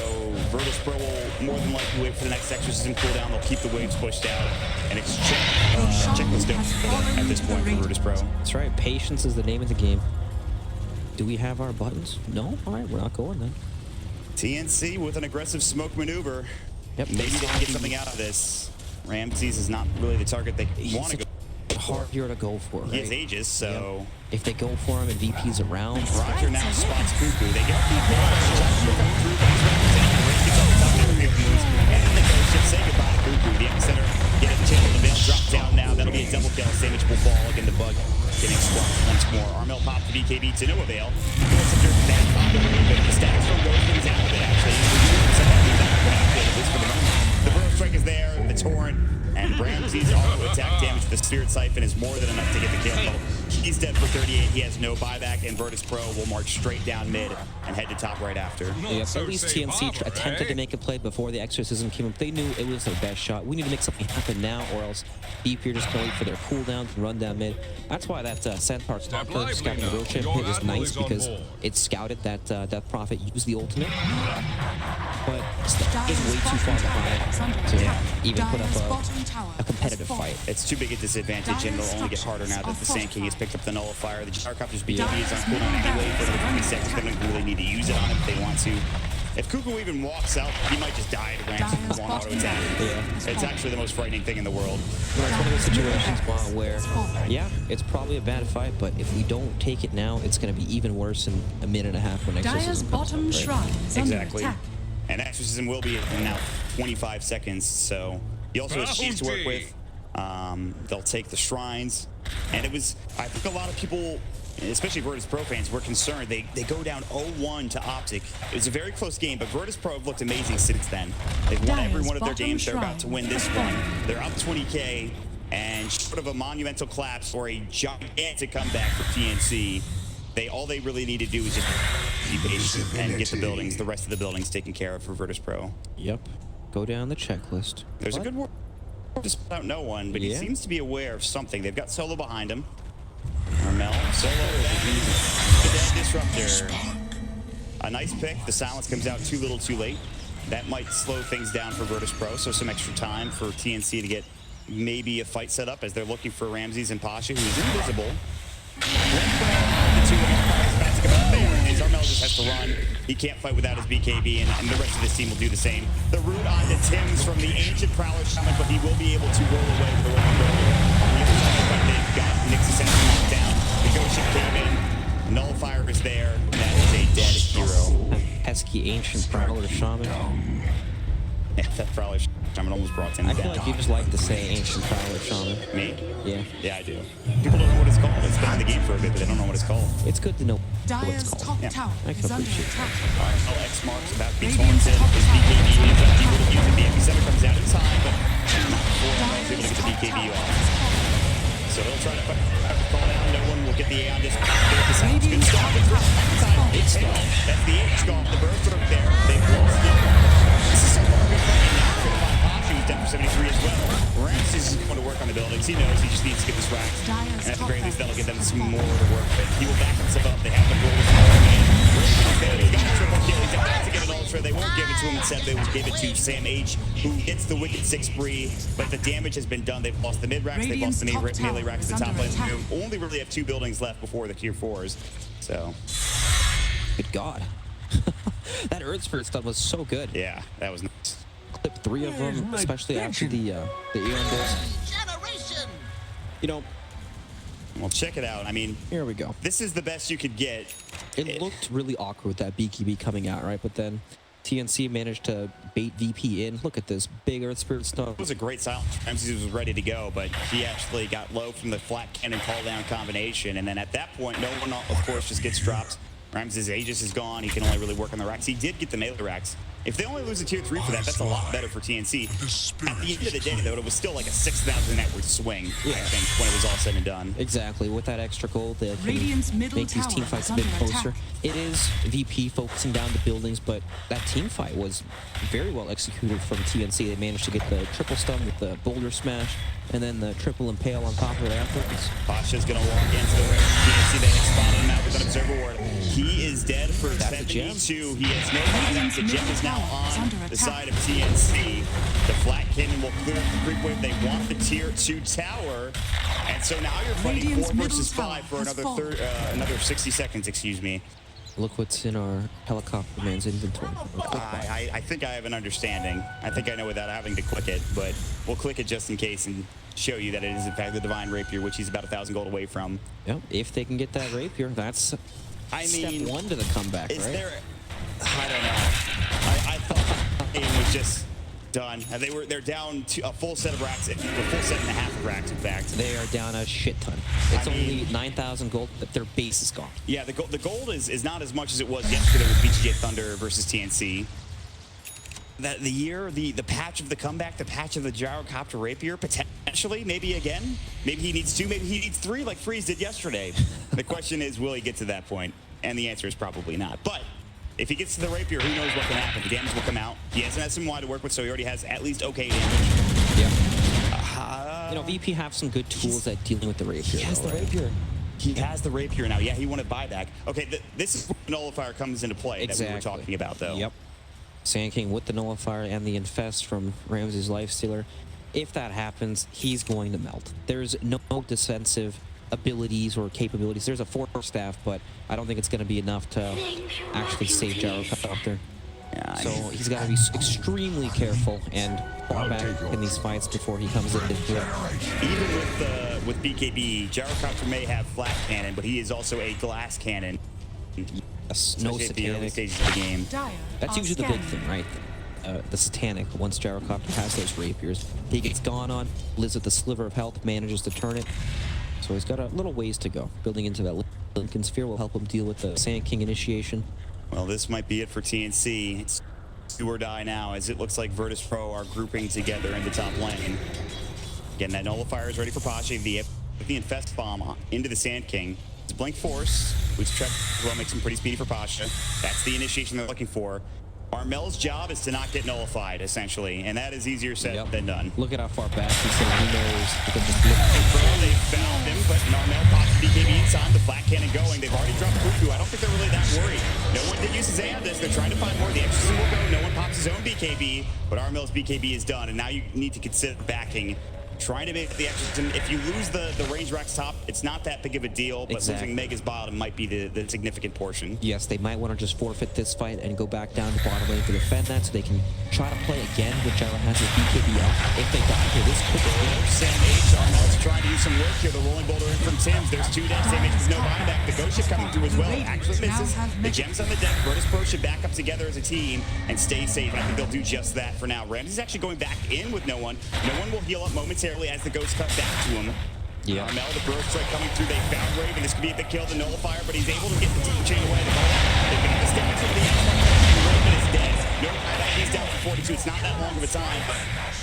Virtus Pro will more than likely wait for the next Exorcism cooldown. They'll keep the waves pushed out, and it's checklist dope at this point for Virtus Pro. That's right. Patience is the name of the game. Do we have our buttons? No? All right, we're not going then. TNC with an aggressive smoke maneuver. Yep. Maybe they can get something out of this. Ramses is not really the target they want to go for. Hard hero to go for, right? He has Aegis, so... Yep. If they go for him and VP's around... Roger now spots Cuckoo. They get and they go just say goodbye to Cuckoo. The epicenter getting channeled a bit, drop down now. That'll be a double kill. Sandwich will fall again. The bug getting squashed once more. Armel popped the BKB to no avail. The stacks from Ghostman's out of it, actually. The Burrow Strike is there, the Torrent, and Ramsey's auto attack damage to the Spirit Siphon is more than enough to get the kill. He's dead for 38. He has no buyback, and Virtus Pro will march straight down mid and head to top right after. Yeah, at least TNC attempted to make a play before the Exorcism came up. They knew it was their best shot. We need to make something happen now, or else BP are just going to wait for their cooldown to run down mid. That's why that Centaur Stalker scouting the Roshan pit is nice, because it scouted that Death Prophet used the ultimate, but it's way too far behind to even put up a competitive fight. It's too big a disadvantage, and it'll only get harder now that the Sand King has picked up the Nullifier. The Gyrocopter's BKB is on cooldown anyway for another 20 seconds. They don't really need to use it on him if they want to. If Cuckoo even walks out, he might just die to Ramses' one auto attack. Yeah. It's actually the most frightening thing in the world. Well, it's one of those situations where, yeah, it's probably a bad fight, but if we don't take it now, it's going to be even worse in a minute and a half when Exorcism comes up, right? Shrine is exactly. And Exorcism will be in now 25 seconds, so he also has Chiefs to work with. They'll take the shrines, and it was, I think a lot of people, especially Virtus Pro fans, were concerned. They go down 0-1 to Optic. It was a very close game, but Virtus Pro have looked amazing since then. They've won every one of their games. They're about to win this one. They're up 20K, and short of a monumental collapse or a gigantic comeback for TNC, all they really need to do is just be patient and get the rest of the buildings taken care of for Virtus Pro. Yep. Go down the checklist. There's a good word just about no one, but he seems to be aware of something. They've got Solo behind him. Armel, Solo, the dead disruptor. A nice pick. The silence comes out too little, too late. That might slow things down for Virtus Pro, so some extra time for TNC to get maybe a fight set up as they're looking for Ramses and Pasha, who is invisible. Armel just has to run. He can't fight without his BKB, and the rest of his team will do the same. The root on to Tim's from the Ancient Prowler Shaman, but he will be able to roll away with the rolling roll. They've got Nix's knocked down. The Ghost Ship came in. Nullifier is there. And that is a dead hero. Pesky Ancient Prowler Shaman. Yeah, that Prowler Shaman almost brought Tim I down. feel like you just like to say Ancient Prowler Shaman. Me? Yeah. Yeah, I do. People don't know what it's called. It's been in the game for a bit, but they don't know what it's called. It's good to know what Dire's it's top called. tower I is can under appreciate attack. Alright, X marks about to be Radiant's taunted. top His tower BKB is is under able to use attack. it. The MP7 comes out in time, but not before he was able to Dire's get the top BKB tower off. is falling. So he'll try to call down. No one will get the A on this. The sound's been Radiant's stopped. top tower is It's falling. That's the H skull. The burst are up there. They've lost it. This is so far good fight. Now for the Pasha, who's down for 73 as well. Ramses is going to work on the buildings. He knows he just needs to get this racked. And at the very least, that'll give them some more to work with. He will back himself up. They have the goal. He's got a triple kill. He's about to get an ultra. They won't give it to him. Instead, they will give it to Sam H, who hits the wicked 6 spree. But the damage has been done. They've lost the mid racks. They've lost the melee racks. The top lane. They only really have 2 buildings left before the tier 4s. So, Good God. That Earth Spirit stun was so good. yeah, that was nice. Clip 3 of them, especially after the Aeon burst. You know, Well, check it out. I mean, here we go. this is the best you could get. It looked really awkward with that BKB coming out, right? But then TNC managed to bait VP in. Look at this big Earth Spirit stun. It was a great silence. Ramses was ready to go, but he actually got low from the flat cannon call down combination. And then at that point, no one, of course, just gets dropped. Ramses' Aegis is gone. He can only really work on the racks. He did get the melee racks. If they only lose a tier 3 for that, that's a lot better for TNC. At the end of the day, though, it was still like a 6,000 net worth swing, I think, when it was all said and done. Exactly. With that extra gold, they can Radiant's middle make these tower team fights is a bit under closer. attack. It is VP focusing down the buildings, but that team fight was very well executed from TNC. They managed to get the triple stun with the boulder smash, and then the triple impale on top of it afterwards. Pasha's going to walk into the rest of TNC. They spotted him out with an observer ward. He is dead for That's the gem. 72. He has no contact. The gem is now on the attack. side of TNC. The flat cannon will clear the creep wave. They want the tier 2 tower. And so now you're fighting Radiant's 4 versus middle 5 for tower has another 60 seconds, excuse me. Look what's in our helicopter man's inventory. I think I have an understanding. I think I know without having to click it, but we'll click it just in case and show you that it is in fact the Divine Rapier, which he's about 1,000 gold away from. Yep. If they can get that rapier, that's step 1 to the comeback, Is right? there? I don't know. I thought the game was just done. They're down to a full set of racks, a full set and a half of racks, in fact. They are down a shit ton. It's only 9,000 gold, but their base is gone. Yeah, the gold is not as much as it was yesterday with BGJ Thunder versus TNC. That the patch of the comeback, the patch of the Gyrocopter Rapier, potentially, maybe again. Maybe he needs 2, maybe he needs 3 like Freeze did yesterday. The question is, will he get to that point? And the answer is probably not. But if he gets to the Rapier, who knows what can happen? The damage will come out. He has an SMY to work with, so he already has at least okay damage. Yeah. You know, VP have some good tools at dealing with the Rapier. He has the Rapier. He has the Rapier now. Yeah, he wanted buyback. Okay, this is where the Nullifier comes into play that we were talking about, though. Yep. Sand King with the Nullifier and the Infest from Ramses' Lifestealer. If that happens, he's going to melt. There's no defensive abilities or capabilities. There's a 4 staff, but I don't think it's going to be enough to actually save Gyrocopter. Yeah, So he's got to be extremely careful and fall back in these fights before he comes in. Even with BKB, Gyrocopter may have flat cannon, but he is also a glass cannon. Yes, no Especially at the early satanic. stages of the game. Dire That's are usually the big scanning. thing, right? The satanic. Once Gyrocopter has those rapiers, he gets gone on, lives with the sliver of health, manages to turn it. So he's got a little ways to go. Building into that Lincoln Sphere will help him deal with the Sand King initiation. Well, this might be it for TNC. It's do or die now, as it looks like Virtus Pro are grouping together in the top lane. Again, that Nullifier is ready for Pasha. The Infest Bomb into the Sand King. Blink Force, which Trek as well makes him pretty speedy for Pasha. That's the initiation they're looking for. Armel's job is to not get nullified, essentially, and that is easier said than done. Look at how far back he's sitting. Who knows? He can just look. They found him, but Armel pops BKB inside, the flat cannon going. They've already dropped Cuckoo. I don't think they're really that worried. No one did use his Xanthus. They're trying to find more. The exorcism will go. No one pops his own BKB, but Armel's BKB is done, and now you need to consider backing. Trying to make the exorcism. If you lose the range racks top, it's not that big of a deal, but losing Mega's bottom might be the significant portion. Yes, they might want to just forfeit this fight and go back down to bottom lane to defend that so they can try to play again with Gyro has his BKB up. If they die here, this could go. Sam H. Armel's trying to use some work here. The rolling boulder in from Tim's. There's 2 dead. Sam H with no buyback. The ghost ship coming through as well. Actually misses. The gems on the deck. Virtus Pro should back up together as a team and stay safe. And I think they'll do just that for now. Ramsey's actually going back in with no one. No one will heal up momentarily as the ghost comes back to him. Yeah. Armel, the bro strike coming through. They found Raven. This could be a big kill, the nullifier, but he's able to get the team chain away. They've got the stamina from the outside. Raven is dead. No buyback. He's down for 42. It's not that long of a time.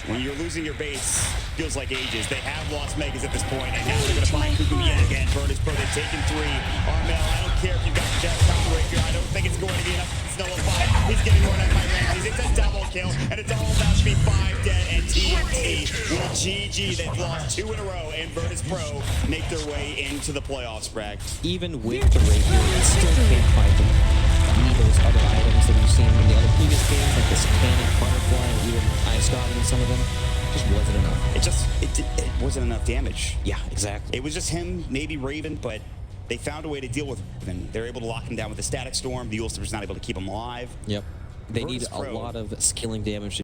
When you're losing your base, feels like ages. They have lost Megas at this point, and now they're going to find Cuckoo yet again. Virtus Pro, they've taken 3. Armel, I don't care if you've got the Jack Breaker. I don't think it's going to be enough to nullify. He's getting run out by Ramses. It's a double kill, and it's all about to be 5 dead, and TNC will GG. They've lost 2 in a row, and Virtus Pro make their way into the playoffs, Bragg. Even with the rapier, it still can't fight them. Need those other items that we've seen in the other previous games, like this cannon, butterfly, and even Ice God and some of them. Just wasn't enough. It wasn't enough damage. Yeah, exactly. It was just him, maybe Raven, but they found a way to deal with Raven. They're able to lock him down with the Static Storm. The Ulster's not able to keep him alive. Yep. They Virtus need a Pro. lot of skilling damage